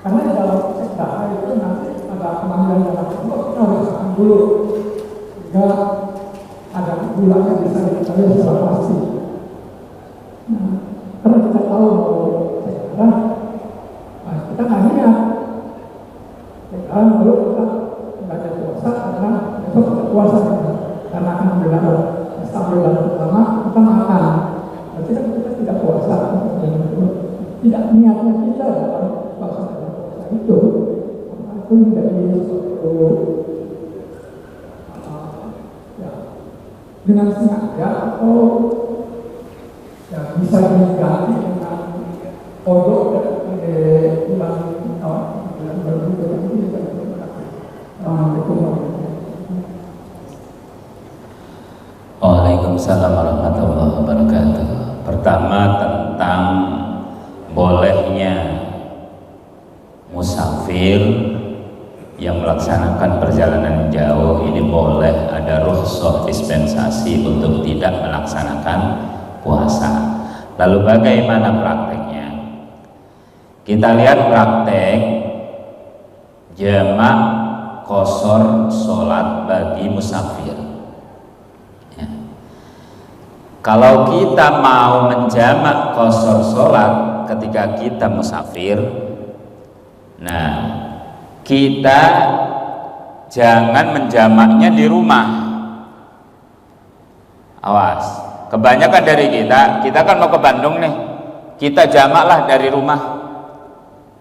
karena di dalam cek darah itu nanti ada pengambilan darah tersebut, kita harus akan dulu sehingga ada gulanya bisa diketahui secara pasti. Nah, karena kita tahu mau cek darah, kita nggak niat, sekarang lalu kita nggak ada puasa karena besok kita puasa karena akan ambil pertama kita makan, berarti kan kita tidak puasa, tidak niatnya kita dalam puasa itu menjadi suatu dengan sengaja atau ya, bisa diganti dengan kodok bulan Waalaikumsalam warahmatullahi wabarakatuh. Pertama, tentang bolehnya musafir yang melaksanakan perjalanan jauh ini boleh ada rukhsah dispensasi untuk tidak melaksanakan puasa. Lalu bagaimana prakteknya? Kita lihat praktek jamak qashar sholat bagi musafir. Ya. Kalau kita mau menjamak qashar sholat ketika kita musafir, nah kita jangan menjamaknya di rumah. Awas, kebanyakan dari kita kan mau ke Bandung nih, kita jamaklah dari rumah.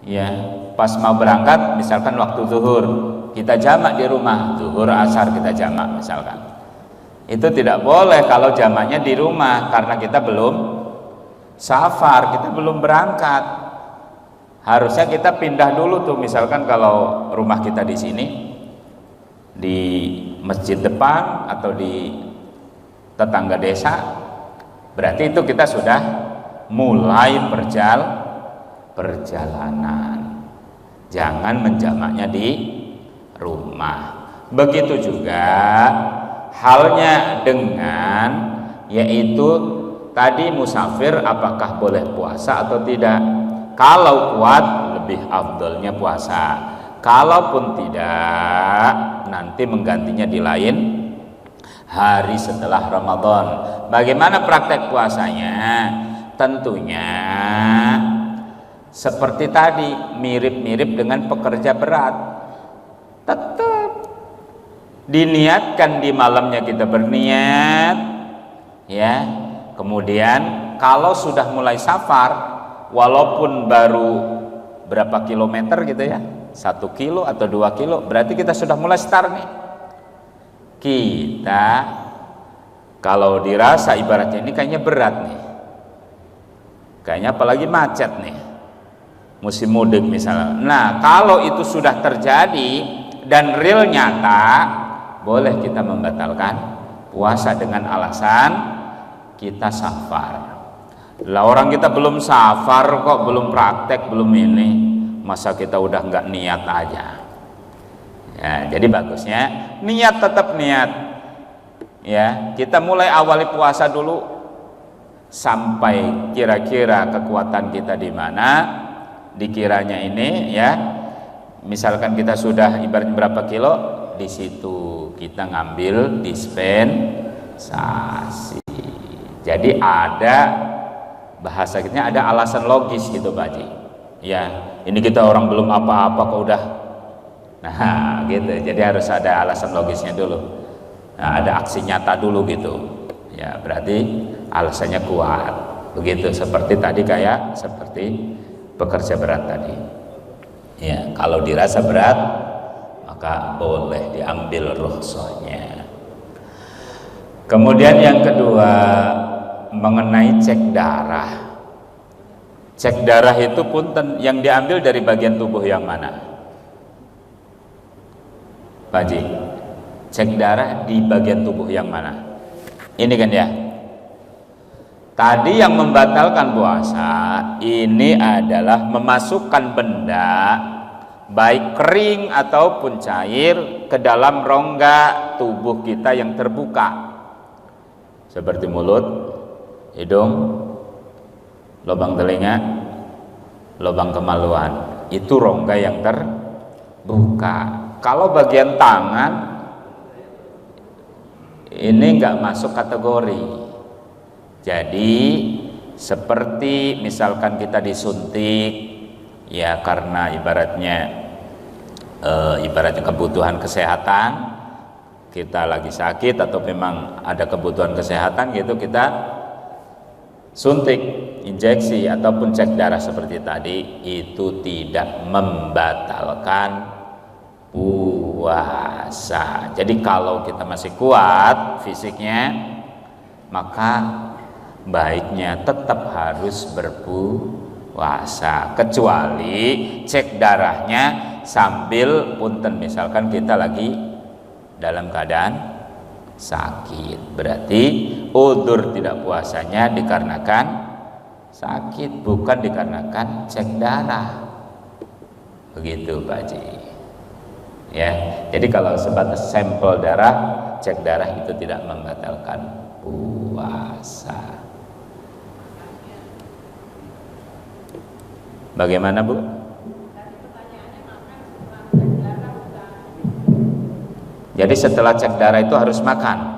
Ya, pas mau berangkat misalkan waktu zuhur kita jamak di rumah, zuhur asar kita jamak misalkan. Itu tidak boleh kalau jamaknya di rumah karena kita belum safar, kita belum berangkat. Harusnya kita pindah dulu tuh, misalkan kalau rumah kita di sini di masjid depan atau di tetangga desa, berarti itu kita sudah mulai perjalanan. Jangan menjamaknya di rumah. Begitu juga halnya dengan yaitu tadi musafir apakah boleh puasa atau tidak. Kalau kuat lebih afdolnya puasa, kalaupun tidak nanti menggantinya di lain hari setelah Ramadan. Bagaimana praktek puasanya? Tentunya seperti tadi, mirip-mirip dengan pekerja berat. Tetap diniatkan di malamnya kita berniat, ya. Kemudian kalau sudah mulai safar, walaupun baru berapa kilometer gitu ya, 1 kilo atau 2 kilo, berarti kita sudah mulai start nih. Kita kalau dirasa ibaratnya ini kayaknya berat nih, kayaknya apalagi macet nih, musim mudik misalnya. Nah, kalau itu sudah terjadi dan real nyata, boleh kita membatalkan puasa dengan alasan kita safar. Lah orang kita belum safar kok, belum praktek, belum ini, masa kita udah nggak niat aja. Ya, jadi bagusnya niat, tetap niat. Ya, kita mulai awali puasa dulu sampai kira-kira kekuatan kita di mana, dikiranya ini ya. Misalkan kita sudah ibaratnya berapa kilo, di situ kita ngambil dispensasi. Jadi ada bahasa kita, ada alasan logis gitu Pak Haji. Ya, ini kita orang belum apa-apa kok udah. Nah, gitu. Jadi harus ada alasan logisnya dulu. Nah, ada aksi nyata dulu gitu. Ya, berarti alasannya kuat. Begitu seperti tadi, kayak seperti pekerja berat tadi. Ya, kalau dirasa berat maka boleh diambil rukhsahnya. Kemudian yang kedua, mengenai cek darah. Cek darah itu pun yang diambil dari bagian tubuh yang mana? Pak Haji, cek darah di bagian tubuh yang mana? Ini kan ya. Tadi yang membatalkan puasa ini adalah memasukkan benda baik kering ataupun cair ke dalam rongga tubuh kita yang terbuka, seperti mulut, hidung, lubang telinga, lubang kemaluan. Itu rongga yang terbuka. Kalau bagian tangan ini nggak masuk kategori. Jadi seperti misalkan kita disuntik, ya karena ibaratnya kebutuhan kesehatan, kita lagi sakit atau memang ada kebutuhan kesehatan gitu, kita suntik, injeksi ataupun cek darah seperti tadi, itu tidak membatalkan puasa. Jadi kalau kita masih kuat fisiknya, maka baiknya tetap harus berpuasa, kecuali cek darahnya sambil punten, misalkan kita lagi dalam keadaan sakit, berarti udzur tidak puasanya dikarenakan sakit, bukan dikarenakan cek darah. Begitu Pak Haji. Ya, jadi kalau sebatas sampel darah, cek darah itu tidak membatalkan puasa. Bagaimana Bu? Jadi setelah cek darah itu harus makan.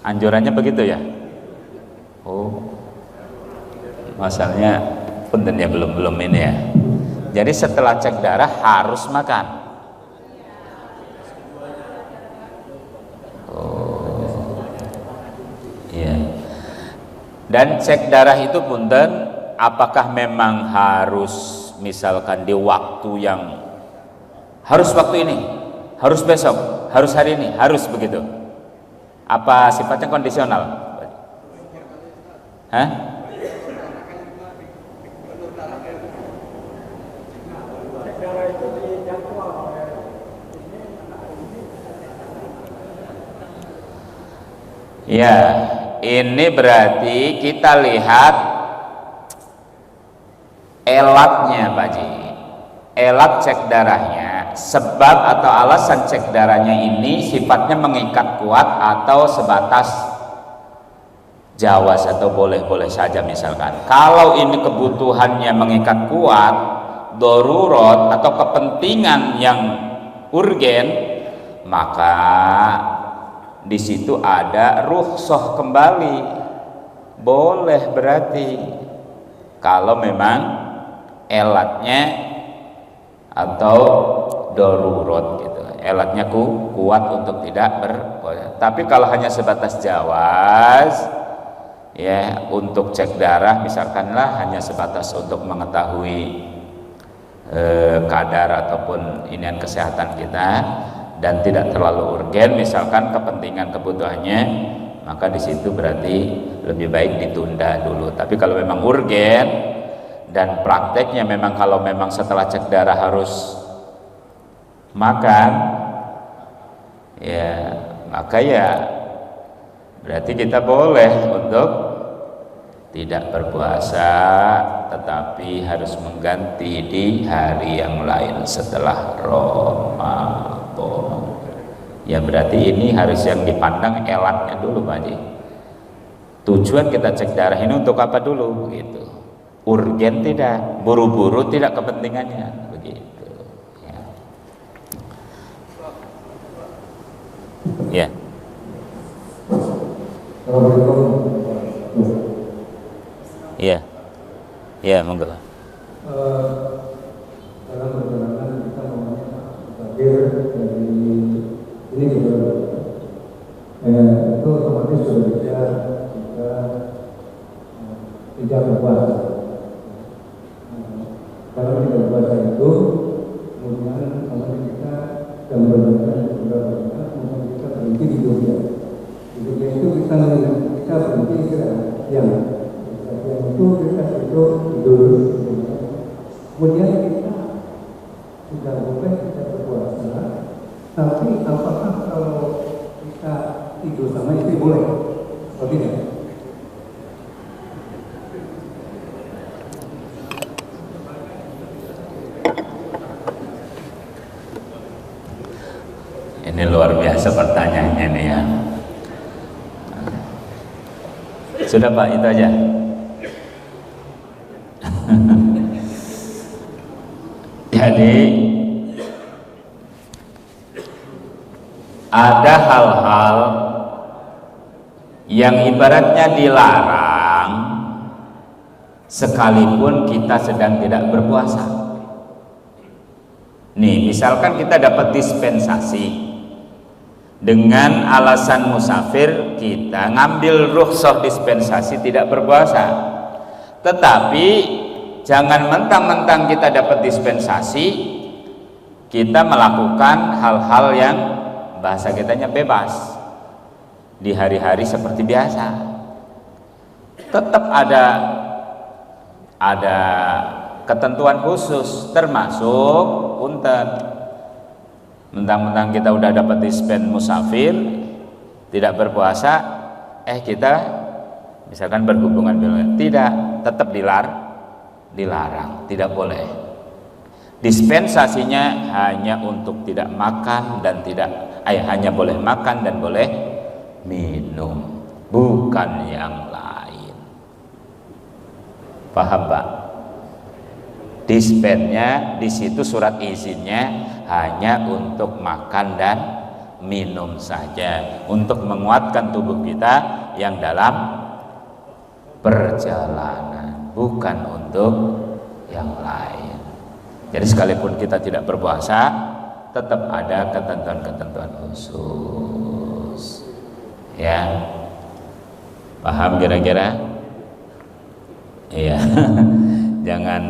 Anjurannya begitu ya? Oh, masalahnya punten ya, belum ini ya. Jadi setelah cek darah harus makan. Oh, iya. Dan cek darah itu punten, apakah memang harus misalkan di waktu yang harus waktu ini, harus besok, harus hari ini, harus begitu? Apa sifatnya kondisional? Hah? Ya, ini berarti kita lihat elatnya Pak Haji, elat cek darahnya, sebab atau alasan cek darahnya ini sifatnya mengikat kuat atau sebatas jawaz atau boleh-boleh saja. Misalkan kalau ini kebutuhannya mengikat kuat, darurat atau kepentingan yang urgen, maka di situ ada rukhsah kembali, boleh berarti kalau memang elatnya atau darurat gitu, elatnya kuat untuk tidak berpuasa. Tapi kalau hanya sebatas jawaz, ya untuk cek darah misalkanlah hanya sebatas untuk mengetahui kadar ataupun inian kesehatan kita dan tidak terlalu urgen, misalkan kepentingan kebutuhannya, maka di situ berarti lebih baik ditunda dulu. Tapi kalau memang urgen dan prakteknya memang kalau memang setelah cek darah harus makan, ya maka ya berarti kita boleh untuk tidak berpuasa, tetapi harus mengganti di hari yang lain setelah Ramadan. Ya berarti ini harus yang dipandang elatnya dulu Pak Haji. Tujuan kita cek darah ini untuk apa dulu begitu. Urgen tidak, buru-buru tidak kepentingannya begitu. Ya. Iya. Iya, monggo. Dalam perjalanan kita berakhir dari ini juga itu otomatis sudah bisa kita tidak berpuasa. Kalau tidak berpuasa itu kemudian kita dan berjalan juga kemudian kita berhenti di dunia. Di dunia itu kita berhenti istirahat yang itu kita tidur, kemudian kita sudah boleh kita berpuasa, tapi apakah kalau kita tidur sama istri boleh atau tidak? Ini luar biasa pertanyaannya nih ya. Sudah Pak, itu aja. Jadi ada hal-hal yang ibaratnya dilarang sekalipun kita sedang tidak berpuasa. Nih, misalkan kita dapat dispensasi dengan alasan musafir, kita ngambil rukhsah dispensasi tidak berpuasa. Tetapi jangan mentang-mentang kita dapat dispensasi, kita melakukan hal-hal yang bahasa kitanya bebas di hari-hari seperti biasa. Tetap ada ketentuan khusus, termasuk punten, mentang-mentang kita udah dapat dispen musafir tidak berpuasa, kita misalkan berhubungan biologis, tidak, tetap dilarang, tidak boleh. Dispensasinya hanya untuk tidak makan dan hanya boleh makan dan boleh minum, bukan yang lain. Paham Pak? Dispennya di situ, surat izinnya hanya untuk makan dan minum saja, untuk menguatkan tubuh kita yang dalam perjalanan, bukan untuk yang lain. Jadi sekalipun kita tidak berpuasa, tetap ada ketentuan-ketentuan khusus. Ya, paham kira-kira? Iya. Jangan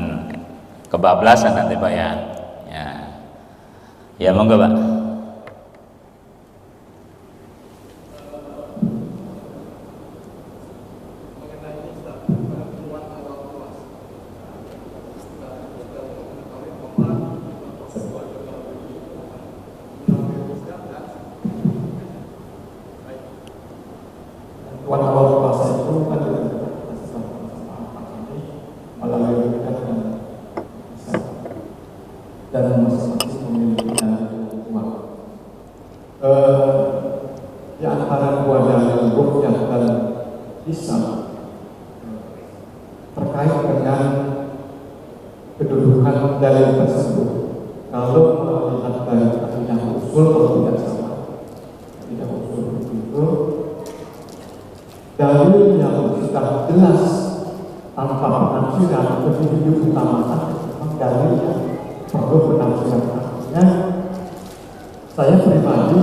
kebablasan nanti Pak ya. Ya monggo Pak. Awal puasa itu kan dan masing-masing memiliki uang. Di antara kewajaran rukyah dan hisab terkait dengan kedudukan dalil tersebut, kalau melihat dari akidah usul atau tidak sama, akidah usul itu dalil yang sudah jelas tanpa penafsiran lebih diutamakan dalil yang perlu penafsiran. Artinya saya pribadi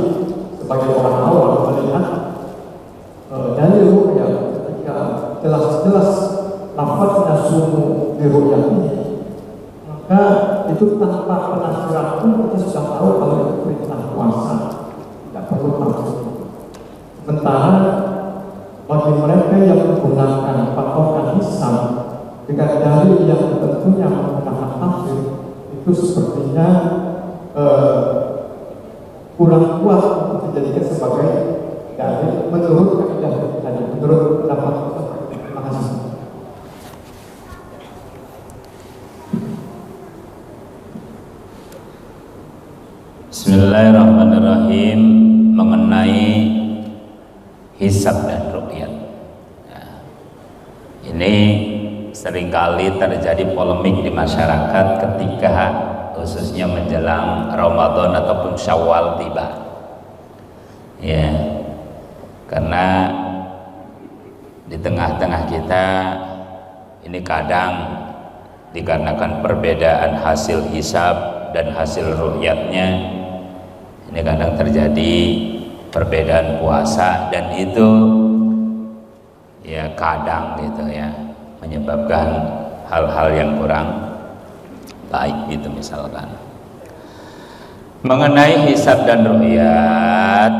sebagai orang awam melihat dalil rukyah ketika jelas-jelas lafaznya sumu di rukyah ini, maka itu tanpa penafsiran pun kita sudah tahu kalau itu perintah puasa, tidak perlu tafsir. Sementara bagi mereka yang menggunakan patokan hisab dengan dalil yang tentunya menggunakan tafsir, itu sepertinya kurang kuat untuk dijadikan sebagai dalil menurut kaidah tadi, menurut pendapat. Terima kasih. hisab dan ru'yat. Nah, ini seringkali terjadi polemik di masyarakat ketika khususnya menjelang Ramadan ataupun Syawal tiba. Ya, karena di tengah-tengah kita ini kadang dikarenakan perbedaan hasil hisab dan hasil ru'yatnya, ini kadang terjadi perbedaan puasa, dan itu ya kadang gitu ya menyebabkan hal-hal yang kurang baik gitu. Misalkan mengenai hisab dan ru'yat,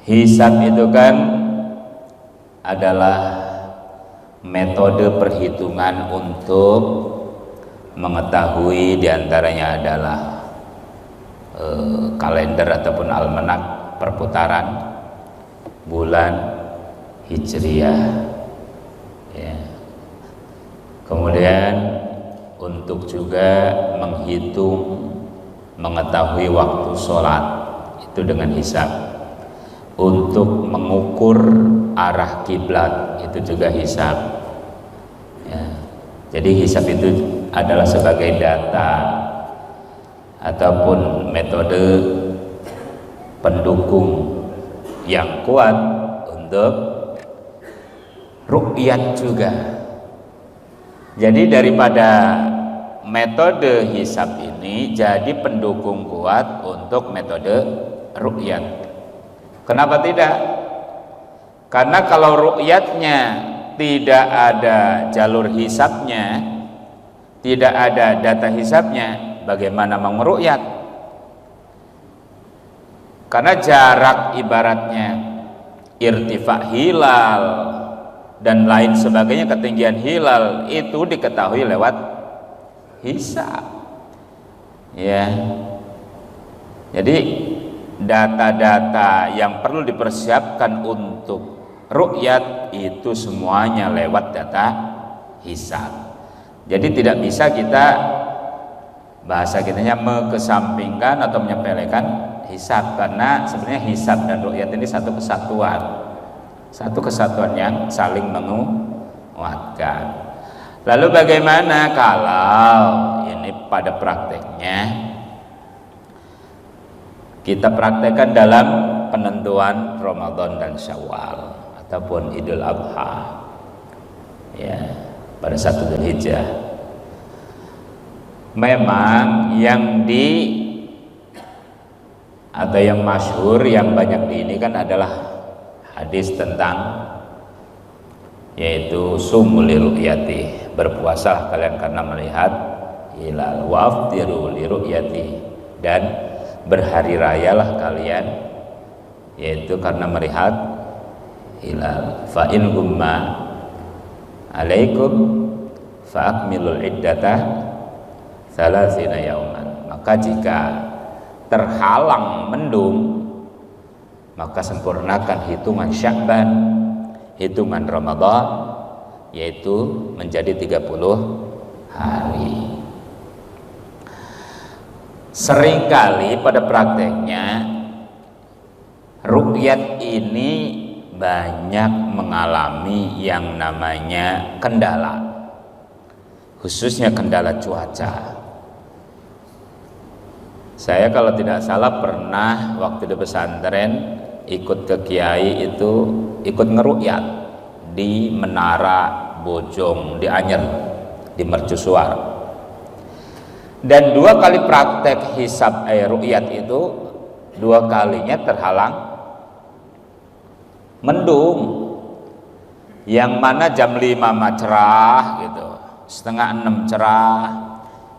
hisab itu kan adalah metode perhitungan untuk mengetahui, diantaranya adalah kalender ataupun almanak perputaran bulan Hijriah ya. Kemudian untuk juga menghitung, mengetahui waktu sholat itu dengan hisab. Untuk mengukur arah kiblat itu juga hisab ya. Jadi hisab itu adalah sebagai data ataupun metode pendukung yang kuat untuk ru'yat juga. Jadi daripada metode hisab ini jadi pendukung kuat untuk metode ru'yat. Kenapa tidak? Karena kalau ru'yatnya tidak ada jalur hisabnya, tidak ada data hisabnya, bagaimana mau meru'yat? Karena jarak ibaratnya irtifa hilal dan lain sebagainya, ketinggian hilal itu diketahui lewat hisab ya. Jadi data-data yang perlu dipersiapkan untuk ru'yat itu semuanya lewat data hisab. Jadi tidak bisa kita, bahasa kitanya, mengesampingkan atau menyepelekan hisab, karena sebenarnya hisab dan ru'yat ini satu kesatuan yang saling menguatkan. Lalu bagaimana kalau ini pada prakteknya kita praktekkan dalam penentuan Ramadan dan Syawal ataupun Idul Adha ya, pada 1 Dzulhijjah. Memang yang atau yang masyhur, yang banyak ini kan adalah hadis tentang yaitu sumul liru'yati, berpuasa kalian karena melihat hilal, wa aftiru liru'yati, dan berhari rayalah kalian yaitu karena melihat hilal. Fa in humma alaikum fa akmilul iddata salasina yauman. Maka jika terhalang mendung, maka sempurnakan hitungan Sya'ban, hitungan Ramadan, yaitu menjadi 30 hari. Seringkali pada prakteknya ru'yat ini banyak mengalami yang namanya kendala, khususnya kendala cuaca. Saya kalau tidak salah pernah waktu di pesantren ikut ke kiai itu, ikut ngeru'yat di Menara Bojong di Anyer, di Mercusuar. Dan 2 kali praktek hisab ru'yat itu 2 kalinya terhalang mendung, yang mana jam 5 cerah gitu, setengah 6 cerah,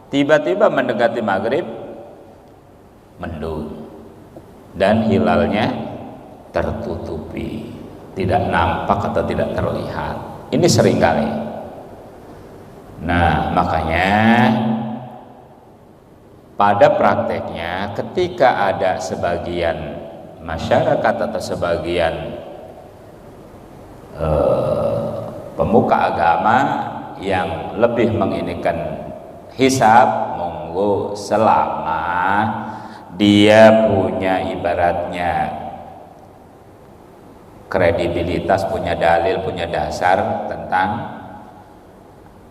tiba-tiba mendekati maghrib mendung dan hilalnya tertutupi, tidak nampak atau tidak terlihat. Ini sering kali. Nah, makanya pada prakteknya ketika ada sebagian masyarakat atau sebagian pemuka agama yang lebih menginikan hisab, monggo selama dia punya ibaratnya kredibilitas, punya dalil, punya dasar tentang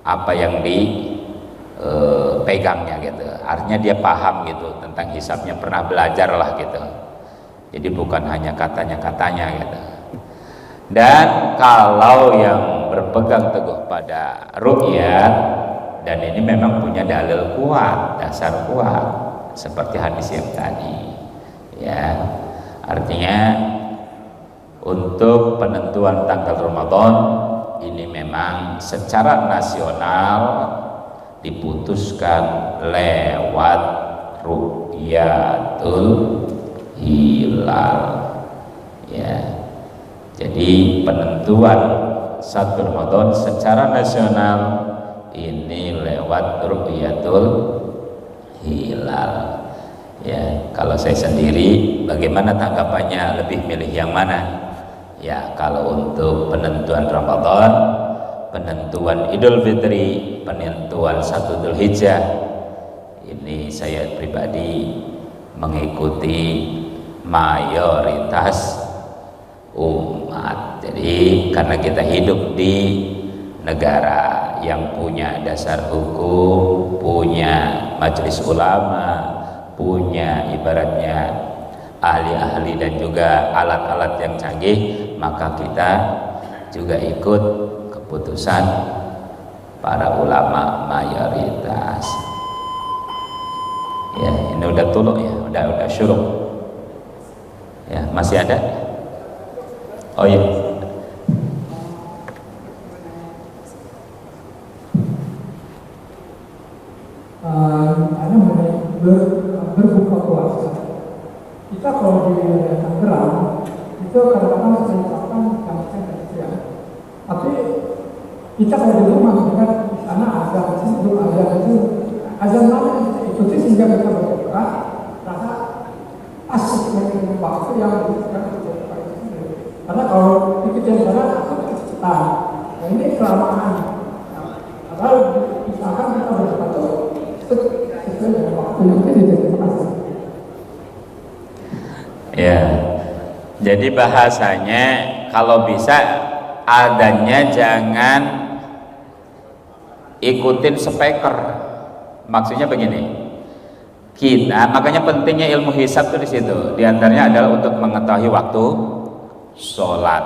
apa yang dipegangnya gitu. Artinya dia paham gitu tentang hisabnya, pernah belajar lah gitu. Jadi bukan hanya katanya-katanya gitu. Dan kalau yang berpegang teguh pada ru'yat, dan ini memang punya dalil kuat, dasar kuat, seperti hadis yang tadi, ya, artinya untuk penentuan tanggal Ramadan ini memang secara nasional diputuskan lewat ru'yatul hilal, ya. Jadi penentuan 1 Ramadan secara nasional ini lewat ru'yatul hilal, ya. Kalau saya sendiri bagaimana tanggapannya, lebih milih yang mana? Ya, kalau untuk penentuan Ramadan, penentuan Idul Fitri, penentuan 1 Dzulhijjah, ini saya pribadi mengikuti mayoritas umat. Jadi karena kita hidup di negara yang punya dasar hukum, punya majelis ulama, punya ibaratnya ahli-ahli dan juga alat-alat yang canggih, maka kita juga ikut keputusan para ulama mayoritas. Ya, ini udah tuluk ya, udah syuruk. Ya, masih ada? Oh iya. Ada mengenai berbuka puasa. Kita kalau di Tangerang itu kadang-kadang saya ucapkan jam siang. Tapi kita kalau di rumah kan di sana ada sebelum azan mana kita ikuti sehingga kita berbuka rasa asik dengan waktu yang kita berbuka itu sendiri. Karena kalau ikuti yang sana itu kecepatan. Nah ini kelamaan. Padahal misalkan kita berbuka itu sesuai dengan waktu yang kita ditentukan. Ya, jadi bahasanya kalau bisa adanya jangan ikutin speaker. Maksudnya begini, kita makanya pentingnya ilmu hisab itu di situ. Di antaranya adalah untuk mengetahui waktu sholat.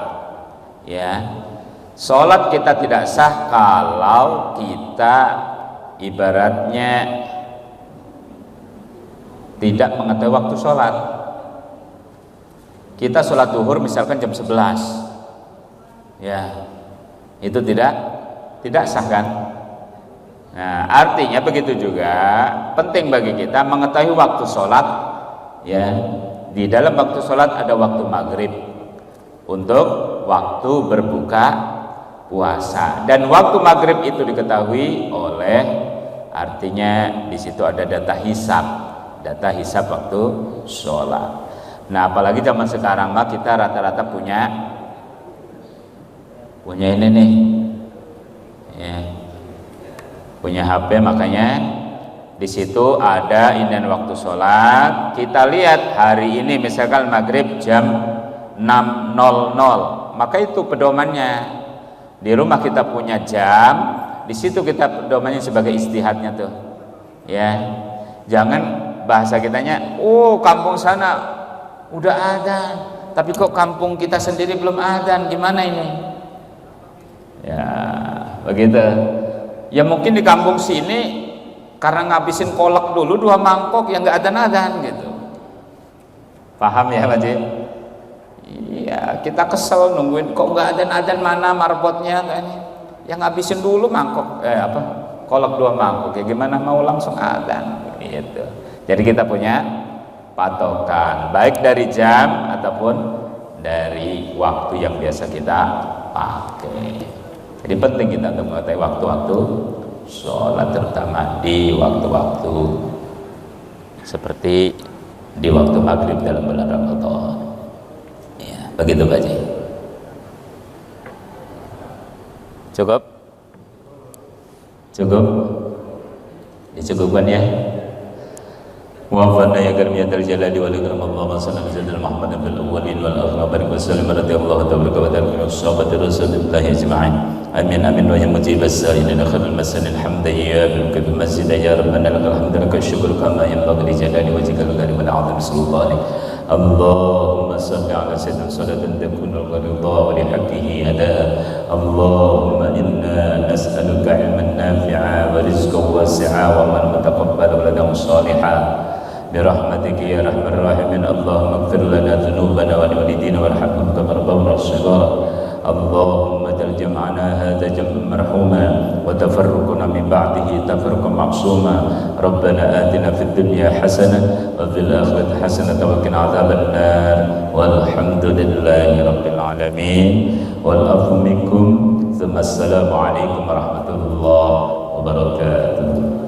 Ya, sholat kita tidak sah kalau kita ibaratnya tidak mengetahui waktu sholat. Kita sholat duhur misalkan jam 11, ya, itu tidak sah kan? Nah, artinya begitu juga penting bagi kita mengetahui waktu sholat, ya. Di dalam waktu sholat ada waktu maghrib untuk waktu berbuka puasa, dan waktu maghrib itu diketahui oleh, artinya di situ ada data hisab waktu sholat. Nah, apalagi zaman sekarang mah kita rata-rata punya ini nih, ya, punya HP, makanya di situ ada inian waktu sholat. Kita lihat hari ini misalkan maghrib jam 6.00, maka itu pedomannya. Di rumah kita punya jam, di situ kita pedomannya sebagai istihadnya tuh, ya. Jangan bahasa kitanya, oh kampung sana udah adzan, tapi kok kampung kita sendiri belum adzan, gimana ini? Ya, begitu. Ya mungkin di kampung sini karena ngabisin kolak dulu 2 mangkok yang nggak adzan gitu. Paham ya Pak Ji? Iya, kita kesel nungguin kok nggak adzan mana marbotnya kayaknya. Yang ngabisin dulu mangkok kolak 2 mangkok, ya gimana mau langsung adzan gitu. Jadi kita punya patokan baik dari jam ataupun dari waktu yang biasa kita pakai. Jadi penting kita untuk mengetahui waktu-waktu sholat, terutama di waktu-waktu seperti di waktu maghrib dalam bulan Ramadan. Ya, begitu Pak Ji. Cukup? Dicukupkan ya. وعفنا يا كريم يا ذا الجلال والإكرام اللهم صل على سيدنا محمد في الأولين والآخرين وبارك وسلم رضي الله تبارك وتعالى عن الصحابة رسول الله أجمعين آمين آمين ويا مجيب السائلين خير المسألين الحمد يا بالكل مسجد يا ربنا لك الحمد لك الشكر كما ينبغي لجلال وجهك الكريم والعظيم صلى الله عليه اللهم صل على سيدنا صلاة تكون الرضا ولحقه أداء اللهم إنا نسألك علما نافعا ورزقا واسعا ومن متقبل ولدا صالحا برحمتك يا أرحم الراحمين اللهم اغفر لنا ذنوبنا ولوالدينا وارحمهم كما ربونا صغارا اللهم اجعل جمعنا هذا جمعا مرحوما وتفرقنا من بعده تفرقا معصوما ربنا آتنا في الدنيا حسنة وفي الآخرة حسنة وقنا عذاب النار والحمد لله رب العالمين والعفو منكم ثم السلام عليكم ورحمة الله وبركاته.